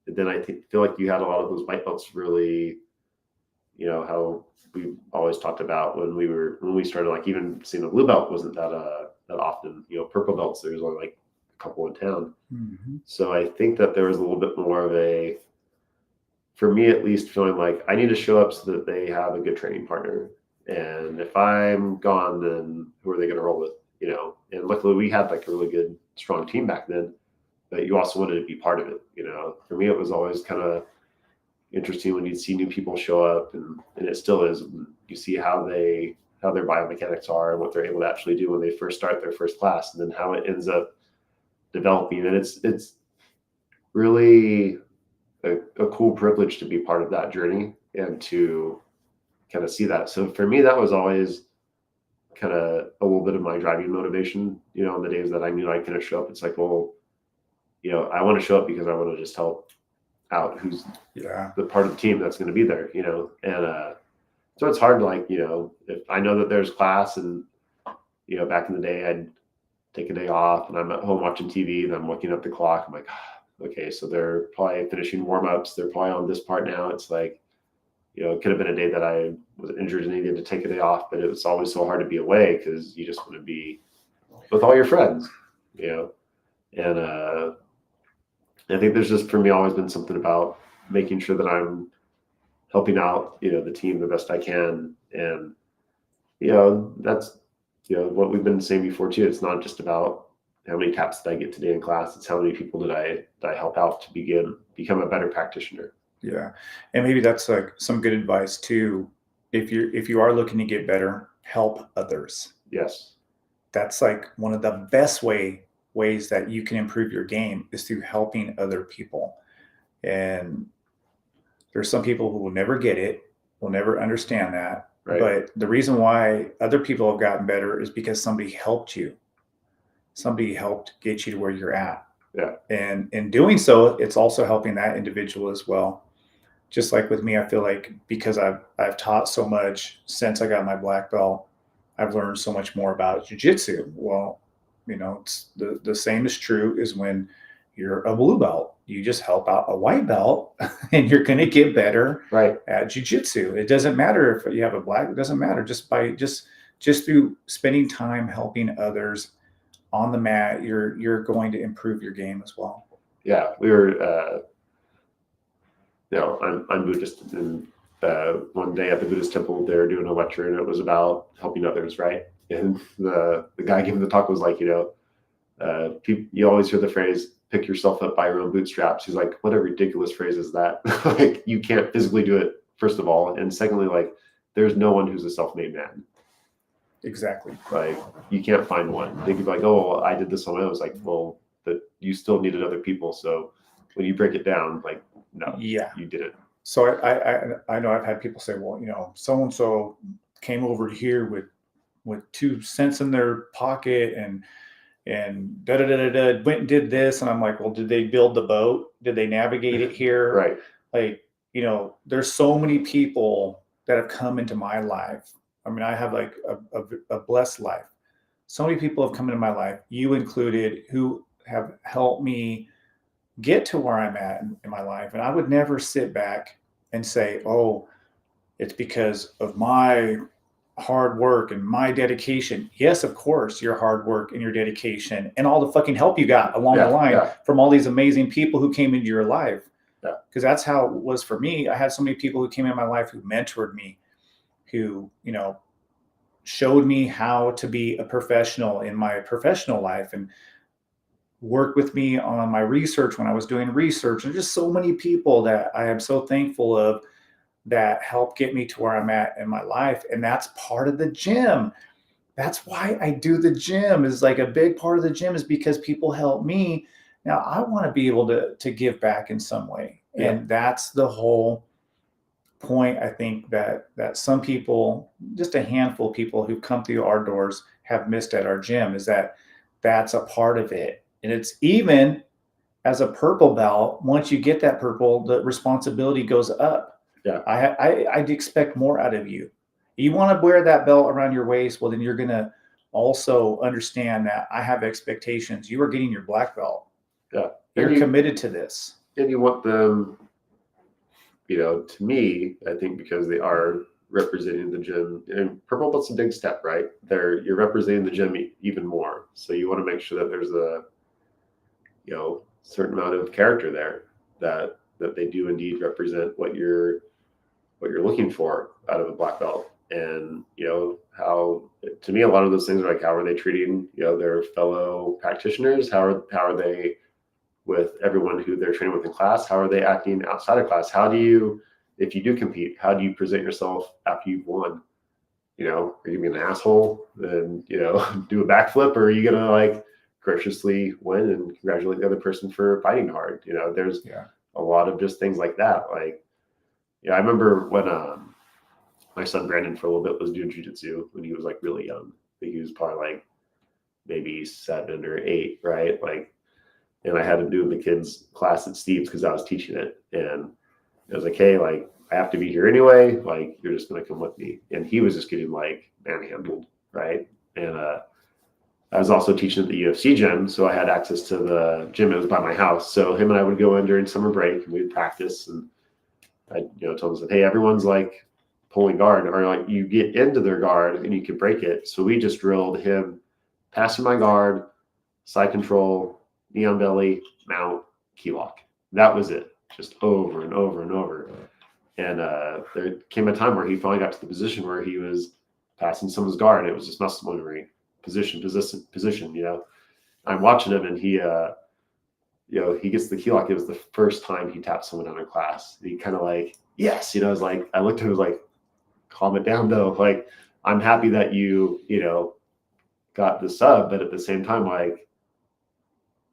And then I feel like you had a lot of those white belts really, how we always talked about when we started, like even seeing a blue belt wasn't that often. Purple belts, there's only like a couple in town. Mm-hmm. So I think that there was a little bit more of a, for me at least, feeling like I need to show up so that they have a good training partner. And if I'm gone, then who are they going to roll with? And luckily we had like a really good, strong team back then, but you also wanted to be part of it. For me, it was always kind of interesting when you'd see new people show up, and it still is. You see how their biomechanics are and what they're able to actually do when they first start their first class, and then how it ends up developing. And it's really a cool privilege to be part of that journey and to kind of see that. So for me, that was always kind of a little bit of my driving motivation, on the days that I knew I couldn't show up. It's like, well, I want to show up because I want to just help out who's the part of the team that's going to be there, and so it's hard to, like, if I know that there's class, and back in the day I'd take a day off and I'm at home watching TV and I'm looking at the clock, I'm like, okay, so they're probably finishing warm-ups, they're probably on this part now. It's like, it could have been a day that I was injured and needed to take a day off, but it was always so hard to be away because you just want to be with all your friends, and I think there's just, for me, always been something about making sure that I'm helping out, the team the best I can. And, that's, what we've been saying before too. It's not just about how many taps did I get today in class. It's how many people did I help out to become a better practitioner. Yeah. And maybe that's like some good advice too. If you are looking to get better, help others. Yes. That's like one of the best ways that you can improve your game is through helping other people. And there's some people who will never get it, will never understand that. Right. But the reason why other people have gotten better is because somebody helped you. Somebody helped get you to where you're at. Yeah. And in doing so, it's also helping that individual as well. Just like with me, I feel like because I've taught so much since I got my black belt, I've learned so much more about jiu-jitsu. Well, it's the same is true as when you're a blue belt. You just help out a white belt and you're going to get better at jiu-jitsu. It doesn't matter if you have a black, it doesn't matter. Just through spending time helping others on the mat, you're going to improve your game as well. Yeah, we were I'm Buddhist, and one day at the Buddhist temple they were doing a lecture, and it was about helping others, right? And the guy giving the talk was like, you always hear the phrase, pick yourself up by your own bootstraps. He's like, what a ridiculous phrase is that? Like, you can't physically do it, first of all, and secondly, like, there's no one who's a self-made man. Exactly. Like, you can't find one. They could be like, oh, well, I did this on my own. It's like, well, but you still needed other people. So when you break it down, like, no, you did it. So I know I've had people say, well, so-and-so came over here with 2 cents in their pocket and went and did this. And I'm like, well, did they build the boat? Did they navigate it here? Right. Like, there's so many people that have come into my life. I mean, I have like a blessed life. So many people have come into my life, you included, who have helped me get to where I'm at in my life. And I would never sit back and say, oh, it's because of my hard work and my dedication. Yes, of course, your hard work and your dedication and all the fucking help you got along the line from all these amazing people who came into your life. Because that's how it was for me. I had so many people who came in my life who mentored me, who, you know, showed me how to be a professional in my professional life and worked with me on my research when I was doing research. And just so many people that I am so thankful of that helped get me to where I'm at in my life. And that's part of the gym. That's why I do the gym. Is like a big part of the gym is because people help me. Now I want to be able to give back in some way. And that's the whole point. I think that some people, just a handful of people who've come through our doors have missed at our gym, is that that's a part of it. And it's even as a purple belt, once you get that purple, the responsibility goes up. I'd expect more out of you. You want to wear that belt around your waist, well, then you're going to also understand that I have expectations. You are getting your black belt. You're committed to this. And you want them, you know, to me, I think because they are representing the gym, and purple belt's a big step, right? You're representing the gym even more. So you want to make sure that there's a, you know, certain amount of character there that they do indeed represent what you're looking for out of a black belt. And, you know, how, to me, a lot of those things are like, how are they treating, you know, their fellow practitioners? How are they with everyone who they're training with in class? How are they acting outside of class? How do you, if you do compete, how do you present yourself after you've won? You know, are you gonna be an asshole and, you know, do a backflip, or are you gonna like graciously win and congratulate the other person for fighting hard? You know, there's a lot of just things like that. Like, I remember when my son Brandon for a little bit was doing jiu-jitsu when he was like really young. I think he was probably like maybe 7 or 8, right? Like, and I had him doing the kids class at Steve's because I was teaching it. And I was like, hey, like, I have to be here anyway. Like, you're just going to come with me. And he was just getting like manhandled, right? And I was also teaching at the UFC gym, so I had access to the gym. It was by my house. So him and I would go in during summer break and we'd practice. And I, told him, hey, everyone's like pulling guard, or like you get into their guard and you can break it. So we just drilled him passing my guard, side control, knee on belly, mount, key lock. That was it, just over and over and over. And there came a time where he finally got to the position where he was passing someone's guard. It was just muscle memory, position. I'm watching him, and he, he gets the key lock. It was the first time he tapped someone out in class. And he kind of like, yes, I was like, I looked at him, I was like, calm it down though. Like, I'm happy that you got the sub, but at the same time, like,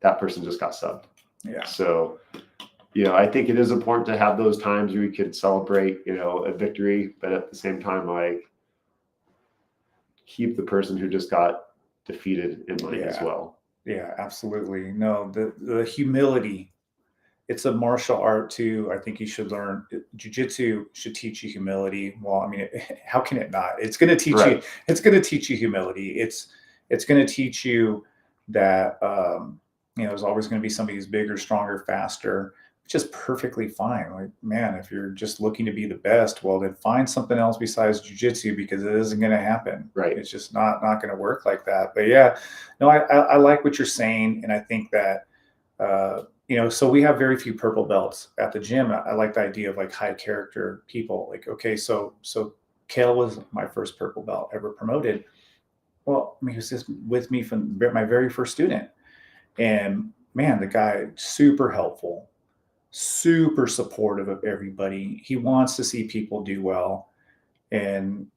that person just got subbed. Yeah. So, I think it is important to have those times where you could celebrate, a victory, but at the same time, like, keep the person who just got defeated in mind as well. Yeah, absolutely. No, the humility, it's a martial art too. I think you should learn. Jiu-jitsu should teach you humility. Well, I mean, how can it not? It's going to teach you. It's going to teach you humility. It's going to teach you that there's always going to be somebody who's bigger, stronger, faster, which is perfectly fine. Like, man, if you're just looking to be the best, well, then find something else besides jiu-jitsu, because it isn't going to happen. Right. It's just not going to work like that. But yeah, no, I like what you're saying, and I think that so we have very few purple belts at the gym. I like the idea of like high character people. Like, okay, so Kale was my first purple belt ever promoted. Well, I mean, he was just with me from my very first student. And man, the guy, super helpful, super supportive of everybody. He wants to see people do well. And,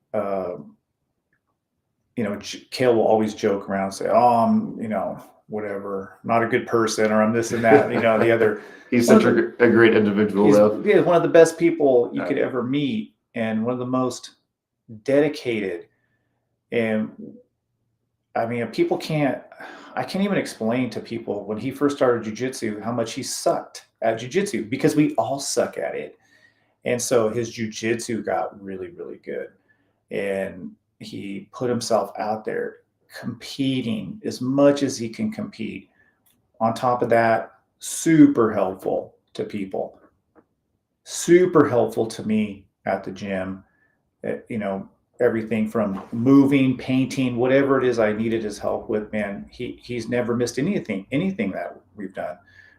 Kale will always joke around and say, oh, whatever, not a good person, or I'm this and that, the other. He's such a great individual, though. He's one of the best people you could ever meet, and one of the most dedicated. And I mean, I can't even explain to people when he first started jiu-jitsu how much he sucked at jiu-jitsu, because we all suck at it. And so his jiu-jitsu got really, really good. And he put himself out there competing as much as he can compete. On top of that, super helpful to people, super helpful to me at the gym. everything from moving, painting, whatever it is I needed his help with, man, he's never missed anything that we've done.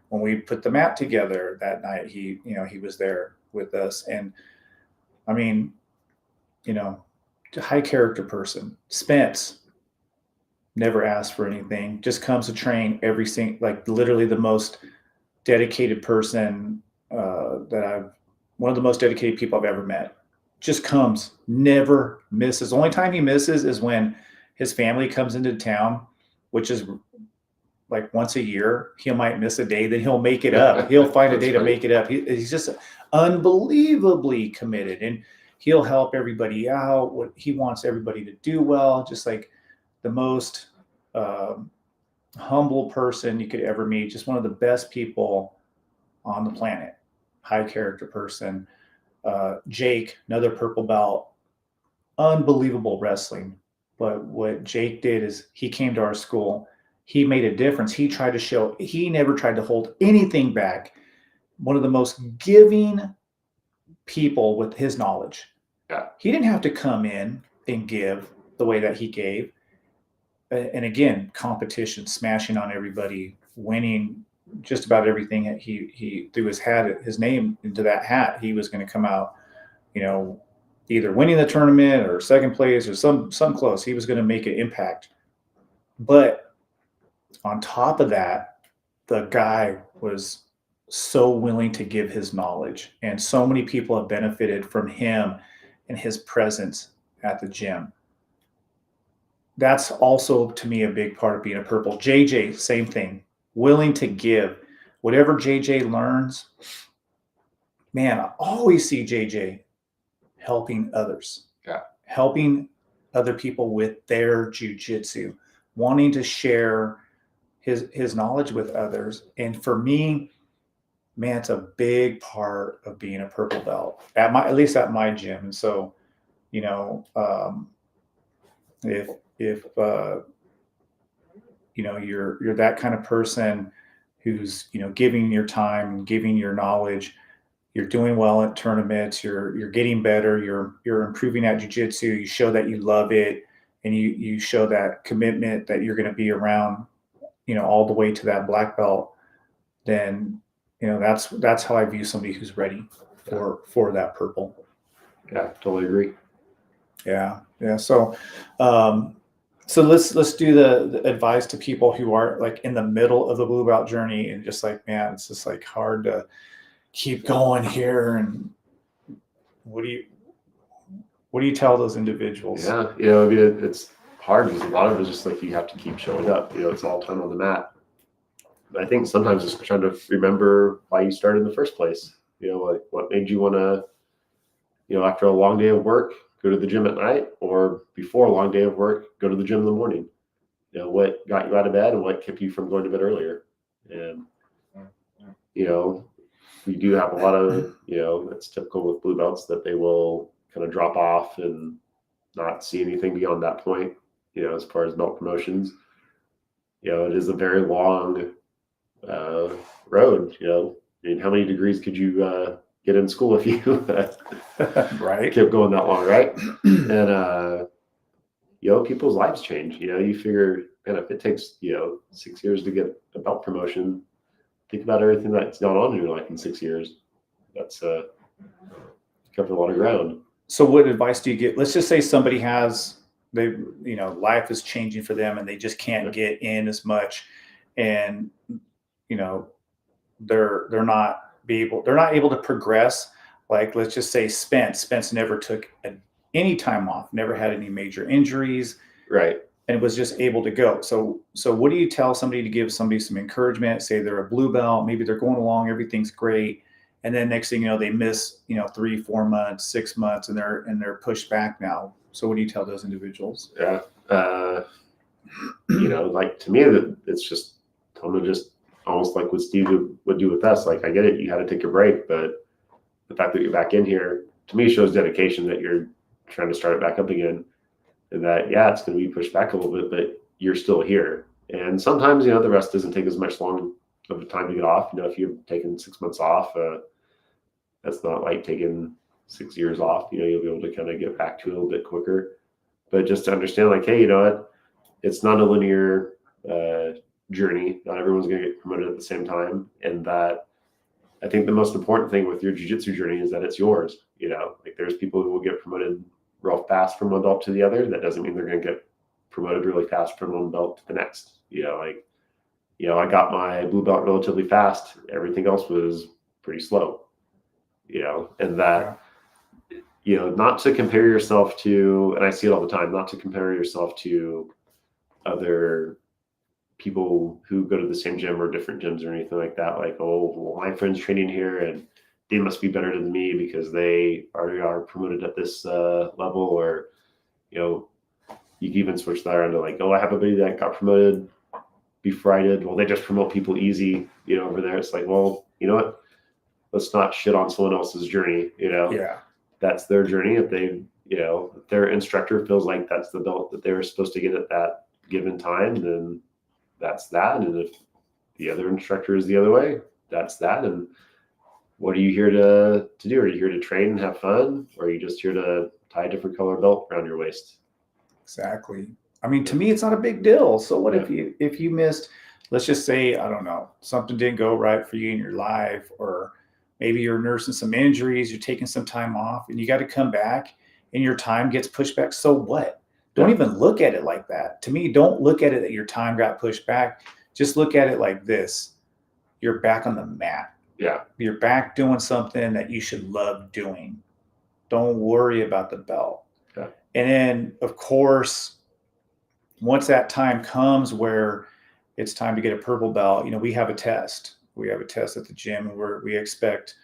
When we put the mat together that night, he was there with us. And I mean, high character person. Spence never asks for anything, just comes to train every single, like literally the most dedicated person one of the most dedicated people I've ever met. Just comes, never misses. The only time he misses is when his family comes into town, which is like once a year. He might miss a day, then he'll make it up. He'll find a day to make it up. He's just unbelievably committed, and he'll help everybody out. What he wants everybody to do well, just like the most humble person you could ever meet. Just one of the best people on the planet. High character person. Jake, another purple belt, unbelievable wrestling. But what Jake did is he came to our school. He made a difference. He never tried to hold anything back. One of the most giving people with his knowledge. Yeah. He didn't have to come in and give the way that he gave. And again, competition, smashing on everybody, winning just about everything that he threw his name into that hat. He was going to come out, either winning the tournament or second place or some close. He was going to make an impact. But on top of that, the guy was so willing to give his knowledge, and so many people have benefited from him and his presence at the gym. That's also, to me, a big part of being a purple. JJ, same thing, willing to give. Whatever JJ learns, man, I always see JJ helping others. Yeah. Helping other people with their jiu-jitsu, wanting to share his knowledge with others. And for me, man, it's a big part of being a purple belt at least at my gym. And so, if you're that kind of person who's giving your time, giving your knowledge, you're doing well at tournaments, you're getting better, you're improving at jiu-jitsu, you show that you love it, and you show that commitment that you're going to be around all the way to that black belt, then that's how I view somebody who's ready for that purple. Yeah, totally agree. Yeah. So let's do the advice to people who are like in the middle of the blue belt journey and just like, man, it's just like hard to keep going here. And what do you tell those individuals? Yeah, it's hard because a lot of it is just like you have to keep showing up. It's all time on the mat. But I think sometimes it's trying to remember why you started in the first place. Like what made you want to, after a long day of work, go to the gym at night, or before a long day of work, go to the gym in the morning. What got you out of bed and what kept you from going to bed earlier. And, we do have a lot of, it's typical with blue belts that they will kind of drop off and not see anything beyond that point, as far as belt promotions. It is a very long road, how many degrees could you get in school if you right, kept going that long, right? And people's lives change. You figure, man, if it takes 6 years to get a belt promotion, think about everything that's gone on in your life in 6 years. That's covered a lot of ground. So what advice do you give? Let's just say somebody life is changing for them and they just can't get in as much, and they're not able to progress. Like, let's just say Spence never took any time off, never had any major injuries, right, and was just able to go. So what do you tell somebody to give somebody some encouragement? Say they're a blue belt, maybe they're going along, everything's great, and then next thing they miss 3-4 months, 6 months, and they're pushed back now. So what do you tell those individuals? Yeah, like, to me, it's just tell them to just almost like what Steve would do with us. Like, I get it, you had to take a break, but the fact that you're back in here, to me, shows dedication that you're trying to start it back up again. And that, it's going to be pushed back a little bit, but you're still here. And sometimes, the rest doesn't take as much long of a time to get off. If you've taken 6 months off, that's not like taking 6 years off, you'll be able to kind of get back to it a little bit quicker. But just to understand, like, hey, you know what? It's not a linear journey. Not everyone's going to get promoted at the same time. And that I think the most important thing with your jiu-jitsu journey is that it's yours. Like there's people who will get promoted real fast from one belt to the other. That doesn't mean they're going to get promoted really fast from one belt to the next. I got my blue belt relatively fast. Everything else was pretty slow. And that, not to compare yourself to, and I see it all the time, not to compare yourself to other people who go to the same gym or different gyms or anything like that. Like, oh, well, my friend's training here and they must be better than me because they already are promoted at this level. Or, you can even switch that around to like, oh, I have a buddy that got promoted before I did. Well, they just promote people easy, over there. It's like, well, you know what? Let's not shit on someone else's journey, Yeah. That's their journey. If they, if their instructor feels like that's the belt that they were supposed to get at that given time, then that's that. And if the other instructor is the other way, that's that. And what are you here to do? Are you here to train and have fun? Or are you just here to tie a different color belt around your waist? Exactly. I mean, to me, it's not a big deal. So what if you missed, let's just say, I don't know, something didn't go right for you in your life, or maybe you're nursing some injuries, you're taking some time off and you got to come back and your time gets pushed back. So what? Don't even look at it like that. To me, don't look at it that your time got pushed back. Just look at it like this. You're back on the mat. Yeah. You're back doing something that you should love doing. Don't worry about the belt. Yeah. And then, of course, once that time comes where it's time to get a purple belt, we have a test. We have a test at the gym where we expect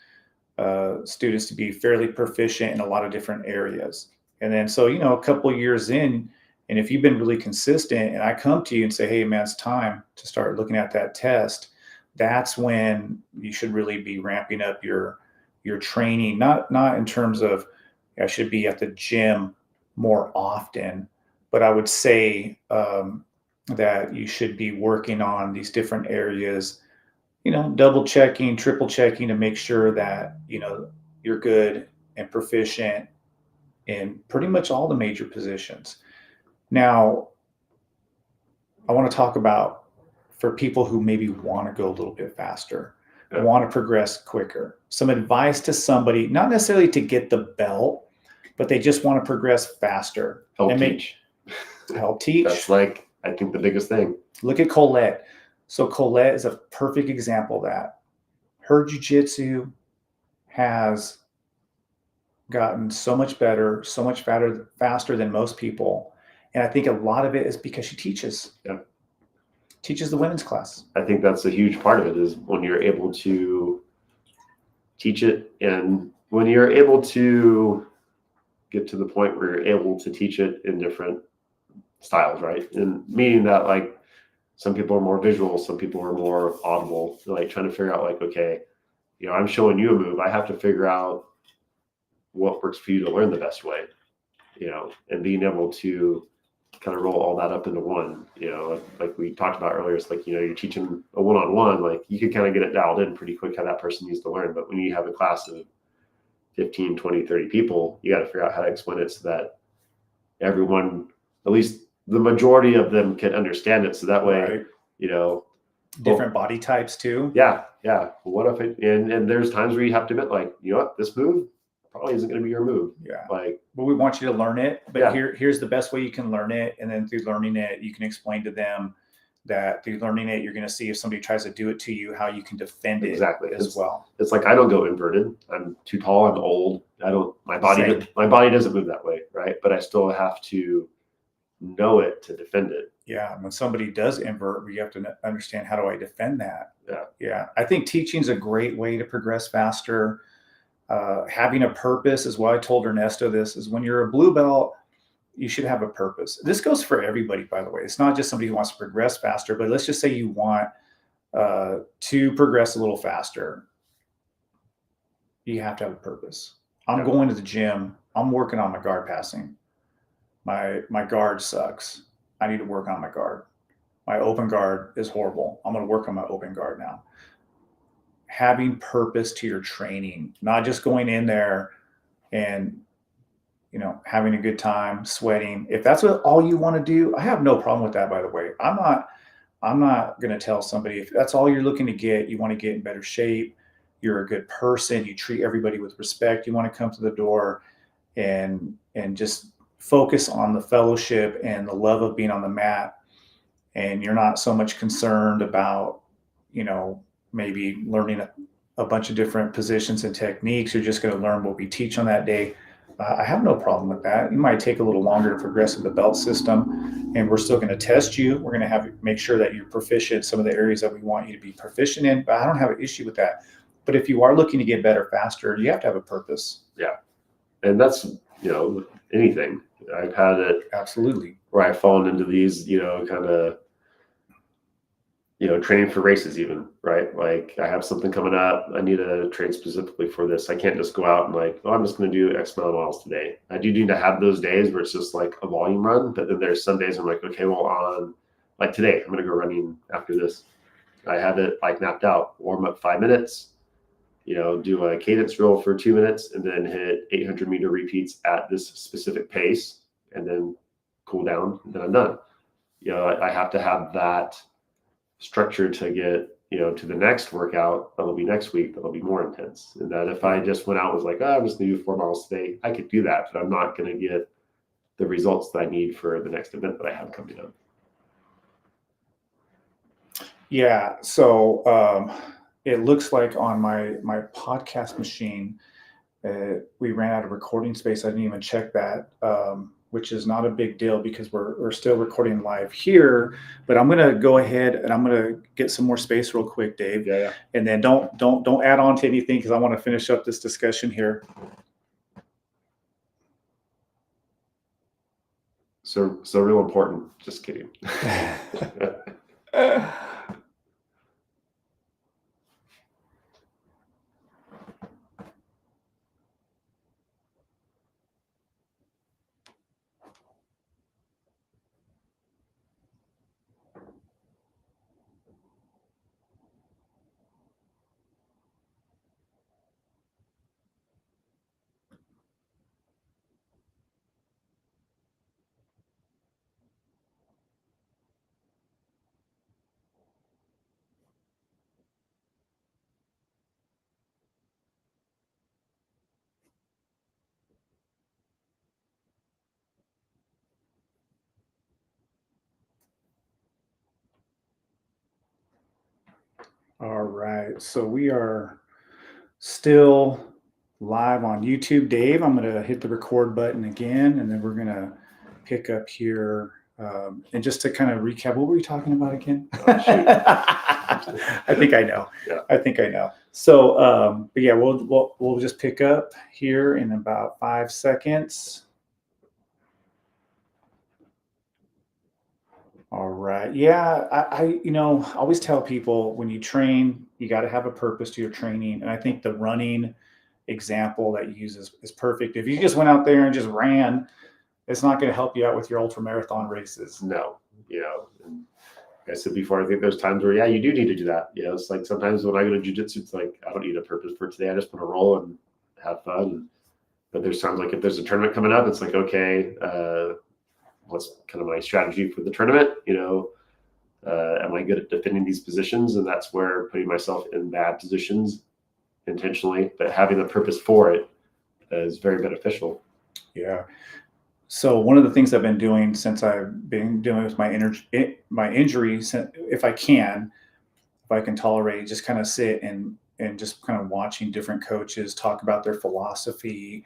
students to be fairly proficient in a lot of different areas. And then, so, a couple of years in, and if you've been really consistent and I come to you and say, hey, man, it's time to start looking at that test, that's when you should really be ramping up your training, not in terms of I should be at the gym more often, but I would say that you should be working on these different areas, double checking, triple checking to make sure that, you're good and proficient in pretty much all the major positions. Now, I want to talk about for people who maybe want to go a little bit faster, want to progress quicker, some advice to somebody, not necessarily to get the belt, but they just want to progress faster. Help teach. That's like, I think the biggest thing. Look at Colette. So Colette is a perfect example of that. Her jiu-jitsu has gotten so much better, so much faster than most people. And I think a lot of it is because she teaches. Yeah. Teaches the women's class. I think that's a huge part of it, is when you're able to teach it, and when you're able to get to the point where you're able to teach it in different styles, right? And meaning that, like, some people are more visual, some people are more audible. They're like trying to figure out, like, okay, I'm showing you a move. I have to figure out what works for you to learn the best way, and being able to kind of roll all that up into one, like we talked about earlier. It's like, you're teaching a one-on-one, like you can kind of get it dialed in pretty quick how that person needs to learn. But when you have a class of 15, 20, 30 people, you got to figure out how to explain it so that everyone, at least the majority of them, can understand it. So that way, right. Different body types too. Yeah. What if and there's times where you have to admit, like, this move probably isn't going to be your move. Yeah. Like, but we want you to learn it, but here's the best way you can learn it. And then through learning it, you can explain to them that through learning it, you're going to see if somebody tries to do it to you, how you can defend it as well. It's like, I don't go inverted. I'm too tall. I'm old. My body doesn't move that way. Right. But I still have to know it to defend it. Yeah. When somebody does invert, we have to understand, how do I defend that? Yeah. I think teaching is a great way to progress faster. Having a purpose is why I told Ernesto this, is when you're a blue belt, you should have a purpose. This goes for everybody, by the way. It's not just somebody who wants to progress faster, but let's just say you want to progress a little faster. You have to have a purpose. I'm going to the gym. I'm working on my guard passing. My guard sucks. I need to work on my guard. My open guard is horrible. I'm going to work on my open guard now. Having purpose to your training, not just going in there and, having a good time, sweating. If that's all you want to do, I have no problem with that, by the way. I'm not going to tell somebody if that's all you're looking to get, you want to get in better shape, you're a good person, you treat everybody with respect, you want to come to the door and just focus on the fellowship and the love of being on the mat. And you're not so much concerned about, maybe learning a bunch of different positions and techniques. You're just going to learn what we teach on that day. I have no problem with that. You might take a little longer to progress in the belt system, and we're still going to test you. We're going to make sure that you're proficient in some of the areas that we want you to be proficient in, but I don't have an issue with that. But if you are looking to get better faster, you have to have a purpose. Yeah. And that's, anything. I've had it absolutely where I've fallen into these, kind of, training for races even, right? Like I have something coming up. I need to train specifically for this. I can't just go out and I'm just going to do X amount of miles today. I do need to have those days where it's just like a volume run, but then there's some days I'm like, okay, well on like today, I'm going to go running after this. I have it mapped out, warm up 5 minutes, do a cadence drill for 2 minutes and then hit 800-meter repeats at this specific pace and then cool down and then I'm done. I have to have that structure to get, to the next workout that'll be next week, that'll be more intense. And that if I just went out and was like, I'm just gonna do 4 miles today, I could do that, but I'm not gonna get the results that I need for the next event that I have coming up. Yeah. So it looks like on my podcast machine, we ran out of recording space. I didn't even check that, which is not a big deal because we're still recording live here. But I'm gonna go ahead and I'm gonna get some more space real quick, Dave. Yeah. And then don't add on to anything because I want to finish up this discussion here. So real important. Just kidding. All right. So we are still live on YouTube. Dave, I'm going to hit the record button again, and then we're going to pick up here. And just to kind of recap, what were we talking about again? Oh, shoot. I think I know. Yeah. I think I know. So, but yeah, we'll just pick up here in about 5 seconds. All right. Yeah, I always tell people when you train, you got to have a purpose to your training. And I think the running example that you use is perfect. If you just went out there and just ran, it's not going to help you out with your ultra marathon races. No, and like I said before, I think there's times where, you do need to do that. It's like sometimes when I go to jiu-jitsu, it's like, I don't need a purpose for today. I just want to roll and have fun. But there's times like if there's a tournament coming up, it's like, okay, what's kind of my strategy for the tournament? Am I good at defending these positions? And that's where putting myself in bad positions intentionally, but having a purpose for it is very beneficial. Yeah. So one of the things I've been doing since I've been dealing with my injury, if I can tolerate, just kind of sit and just kind of watching different coaches talk about their philosophy.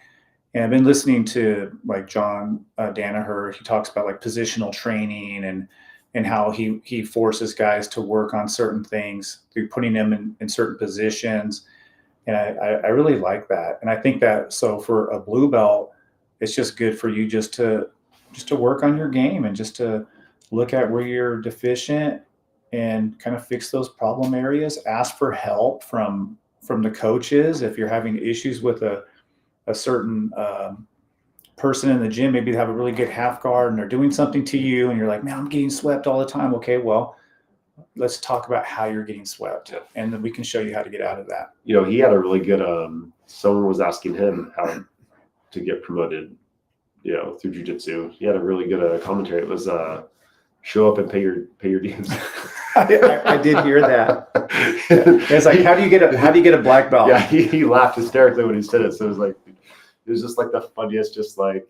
And I've been listening to like John Danaher. He talks about like positional training and how he forces guys to work on certain things through putting them in certain positions. And I really like that. And I think that so for a blue belt, it's just good for you just to work on your game and just to look at where you're deficient and kind of fix those problem areas. Ask for help from the coaches if you're having issues with a certain person in the gym. Maybe they have a really good half guard and they're doing something to you and you're like, man, I'm getting swept all the time. Okay, well, let's talk about how you're getting swept, and then we can show you how to get out of that. He had a really good someone was asking him to get promoted, through jiu-jitsu. He had a really good commentary. It was show up and pay your dues. I did hear that. It's like, how do you get a black belt? Yeah, he laughed hysterically when he said it. So it was just like the funniest, just like,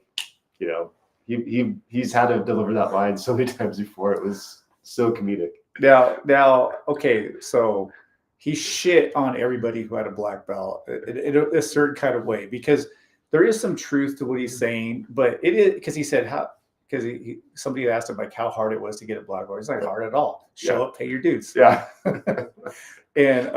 he's had to deliver that line so many times before. It was so comedic. Now, okay, so he shit on everybody who had a black belt in a certain kind of way, because there is some truth to what he's saying, but it is because he said somebody asked him like how hard it was to get a black belt. He's like, hard at all. Show up, pay your dues. Yeah. And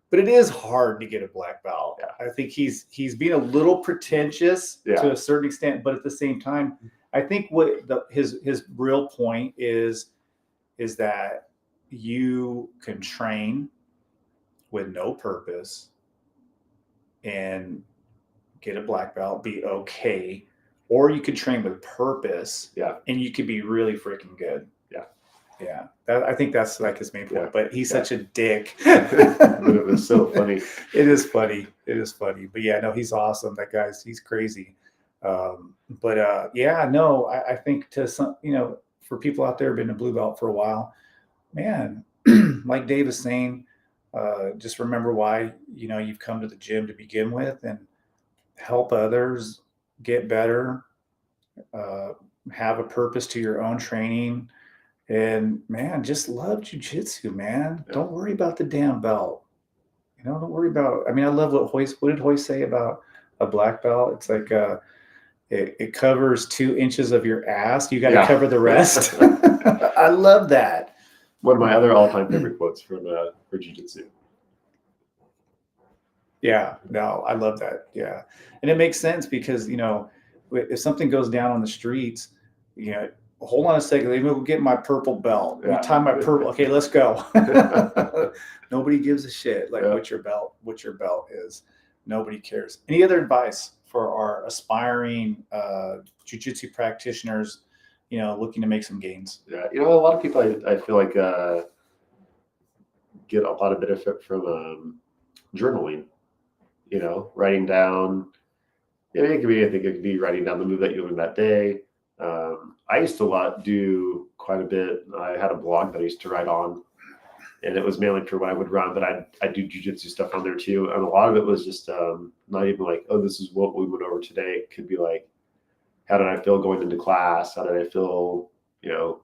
but it is hard to get a black belt. Yeah. I think he's being a little pretentious to a certain extent, but at the same time, I think what his real point is that you can train with no purpose and get a black belt, be okay, or you could train with purpose, and you could be really freaking good. Yeah. I think that's like his main point. But he's such a dick. But it was so funny. It is funny. But yeah, no, he's awesome. That he's crazy. I think to some, for people out there been a blue belt for a while, man, like Dave is saying, just remember why, you've come to the gym to begin with, and help others get better, have a purpose to your own training, and man, just love jiu-jitsu, man. Yeah. Don't worry about the damn belt. Don't worry about, I love what did Hoist say about a black belt? It's like, it covers 2 inches of your ass. You got to cover the rest. I love that. One of my other all-time favorite quotes for jiu-jitsu. Yeah, no, I love that. Yeah. And it makes sense because, if something goes down on the streets, hold on a second, let me go get my purple belt. Let me tie my purple. Okay, let's go. Nobody gives a shit what your belt is. Nobody cares. Any other advice for our aspiring jiu-jitsu practitioners, looking to make some gains? Yeah, a lot of people I feel like get a lot of benefit from journaling. Writing down. I think it could be writing down the move that you learned that day. I used to do quite a bit. I had a blog that I used to write on, and it was mainly for when I would run, but I do jiu-jitsu stuff on there too. And a lot of it was just not even like, oh, this is what we went over today. It could be like, how did I feel going into class? How did I feel,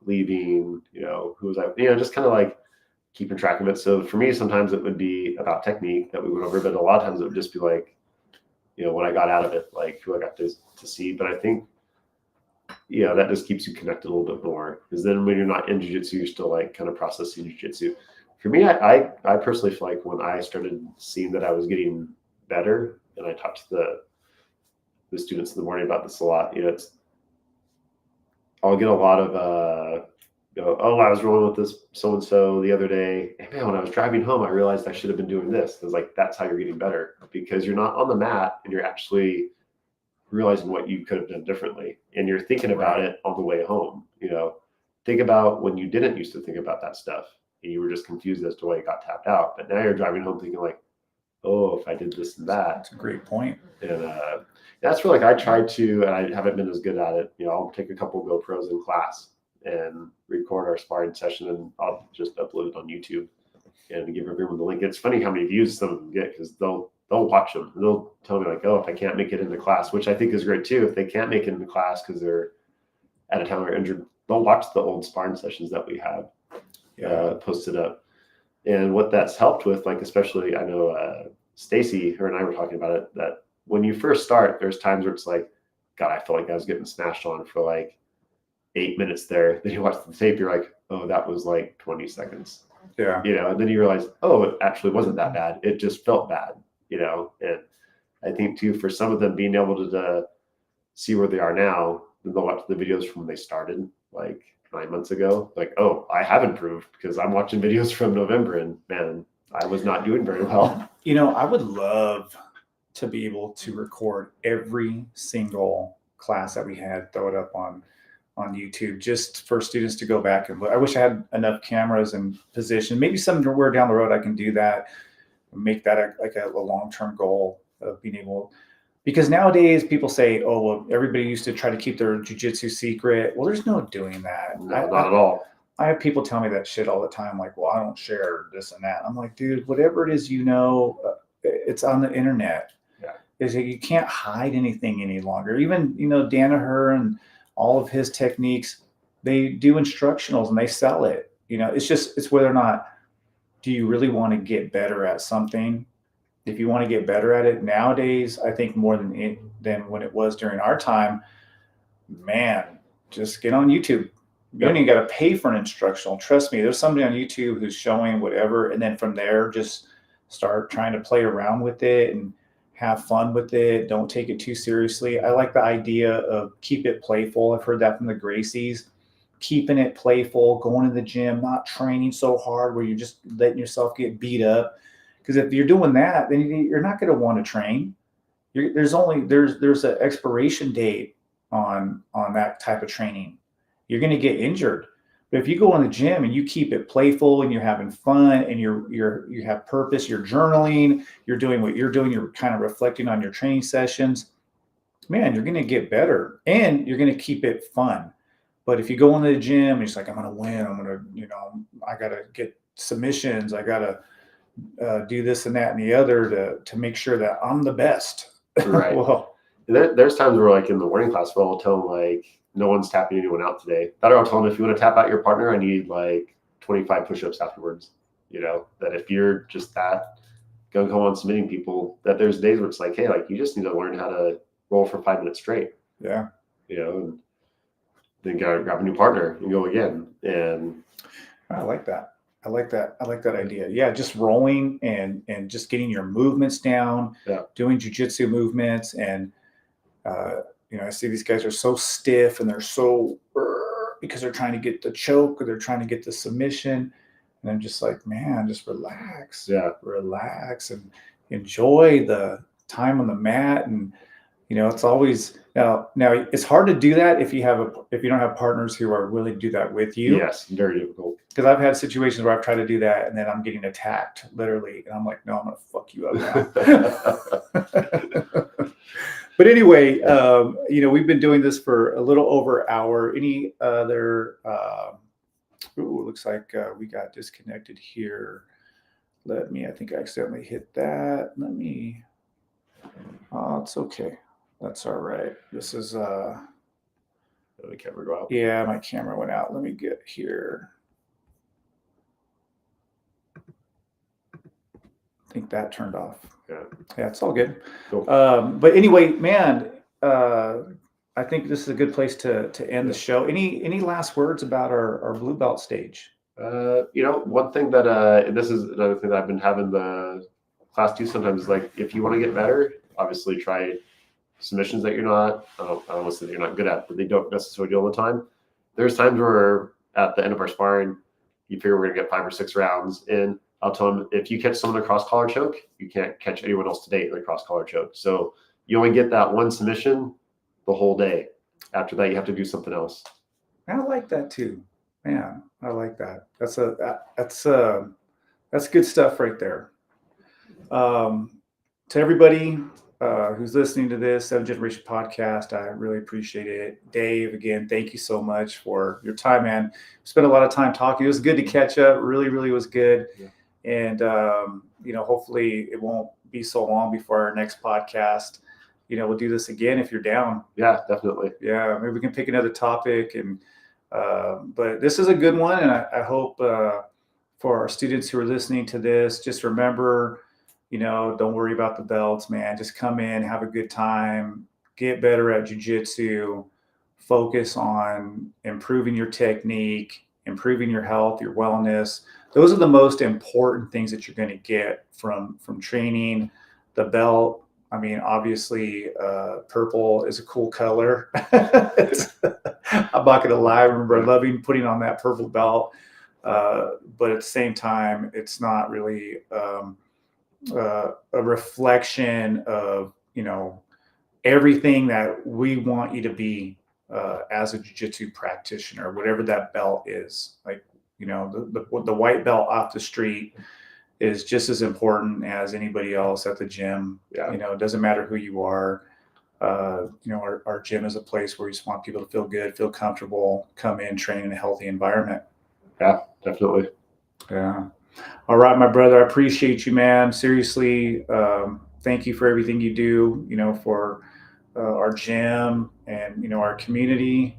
leaving, who was I, just kind of like keeping track of it. So for me, sometimes it would be about technique that we went over, but a lot of times it would just be like, when I got out of it, like who I got to see. But I think, that just keeps you connected a little bit more, because then when you're not in jiu-jitsu, you're still like kind of processing jiu-jitsu. For me, I personally feel like when I started seeing that I was getting better, and I talked to the students in the morning about this a lot, I'll get a lot of, oh, I was rolling with this so-and-so the other day, and man, when I was driving home, I realized I should have been doing this. It's like, that's how you're getting better, because you're not on the mat and you're actually realizing what you could have done differently, and you're thinking about it on the way home. Think about when you didn't used to think about that stuff and you were just confused as to why you got tapped out, but now you're driving home thinking like, oh, if I did this and that. That's a great point. And that's where I tried to, and I haven't been as good at it. I'll take a couple of GoPros in class and record our sparring session, and I'll just upload it on YouTube and give everyone the link. It's funny how many views some of them get, because they'll watch them. They'll tell me like, oh, if I can't make it into class, which I think is great too. If they can't make it into class because they're out of town or injured, they'll watch the old sparring sessions that we have posted up. And what that's helped with, like, especially I know Stacy, her and I were talking about it, that when you first start, there's times where it's like, God, I felt like I was getting smashed on for like 8 minutes there. Then you watch the tape, you're like, oh, that was like 20 seconds. Yeah. And then you realize, oh, it actually wasn't that bad. It just felt bad, and I think too, for some of them being able to see where they are now, then they'll watch the videos from when they started like 9 months ago. Like, oh, I have improved because I'm watching videos from November, and man, I was not doing very well. I would love to be able to record every single class that we had, throw it up on YouTube, just for students to go back and look. I wish I had enough cameras and position. Maybe somewhere down the road I can do that, make that a long-term goal of being able. Because nowadays people say, oh, well, everybody used to try to keep their jiu-jitsu secret. Well, there's no doing that. No, not at all. I have people tell me that shit all the time. Like, well, I don't share this and that. I'm like, dude, whatever it is, it's on the internet. Yeah. Is you can't hide anything any longer. Even, Danaher and all of his techniques, they do instructionals and they sell it. It's whether or not, do you really want to get better at something? If you want to get better at it nowadays, I think more than when it was during our time, man, just get on YouTube. You don't even got to pay for an instructional. Trust me, there's somebody on YouTube who's showing whatever, and then from there, just start trying to play around with it and have fun with it. Don't take it too seriously. I like the idea of keep it playful. I've heard that from the Gracies. Keeping it playful, going to the gym, not training so hard where you're just letting yourself get beat up. Because if you're doing that, then you're not going to want to train. There's an expiration date on that type of training. You're going to get injured. But if you go in the gym and you keep it playful and you're having fun and you have purpose, you're journaling, you're doing what you're doing, you're kind of reflecting on your training sessions, man, you're going to get better and you're going to keep it fun. But if you go into the gym and it's like, I'm going to win, I got to get submissions, I got to do this and that and the other to make sure that I'm the best. Right. Well, there's times where like in the morning class, I'll tell them like, no one's tapping anyone out today. That I'll tell them, if you want to tap out your partner, I need like 25 push-ups afterwards. That if you're just that go on submitting people, that there's days where it's like, hey, like you just need to learn how to roll for 5 minutes straight. Yeah. And then grab a new partner and go again. And I like that. I like that idea. Yeah, just rolling and just getting your movements down, doing jiu-jitsu movements. And, I see these guys are so stiff and they're so because they're trying to get the choke or they're trying to get the submission. And I'm just like, man, just relax. Yeah. Relax and enjoy the time on the mat. And, it's always now it's hard to do that if you don't have partners who are willing to do that with you. Yes, very difficult. Because I've had situations where I've tried to do that and then I'm getting attacked literally. And I'm like, no, I'm going to fuck you up now. But anyway, we've been doing this for a little over an hour. Any other, looks like we got disconnected here. I think I accidentally hit that. It's okay. That's all right. This is, the camera go out? Yeah, my camera went out. Let me get here. I think that turned off. Yeah, it's all good. Cool. But anyway, man, I think this is a good place to end the show. Any last words about our blue belt stage? One thing that this is another thing that I've been having the class do sometimes is like, if you want to get better, obviously try submissions that I don't want to say that you're not good at, but they don't necessarily do all the time. There's times where at the end of our sparring, you figure we're going to get 5 or 6 rounds in. I'll tell them, if you catch someone in a cross collar choke, you can't catch anyone else today in a cross collar choke. So you only get that one submission the whole day. After that, you have to do something else. I like that too, man. I like that. That's good stuff right there. To everybody who's listening to this 7th Generation podcast, I really appreciate it. Dave, again, thank you so much for your time, man. We spent a lot of time talking. It was good to catch up. Really, really was good. Yeah. And, hopefully it won't be so long before our next podcast. We'll do this again if you're down. Yeah, definitely. Yeah, maybe we can pick another topic. And but this is a good one. And I hope for our students who are listening to this, just remember, don't worry about the belts, man. Just come in, have a good time, get better at jiu-jitsu, focus on improving your technique, improving your health, your wellness. Those are the most important things that you're going to get from training. The belt, I mean, obviously, purple is a cool color. I'm not going to lie. I remember loving putting on that purple belt. But at the same time, it's not really a reflection of, everything that we want you to be as a jiu-jitsu practitioner, whatever that belt is. Like, the white belt off the street is just as important as anybody else at the gym. Yeah. It doesn't matter who you are. our gym is a place where we just want people to feel good, feel comfortable, come in, train in a healthy environment. Yeah, definitely. Yeah. All right, my brother, I appreciate you, man. Seriously, thank you for everything you do, for our gym and, our community.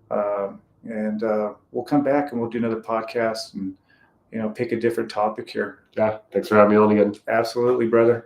And we'll come back and we'll do another podcast and, pick a different topic here. Yeah. Thanks for having me on again. Absolutely, brother.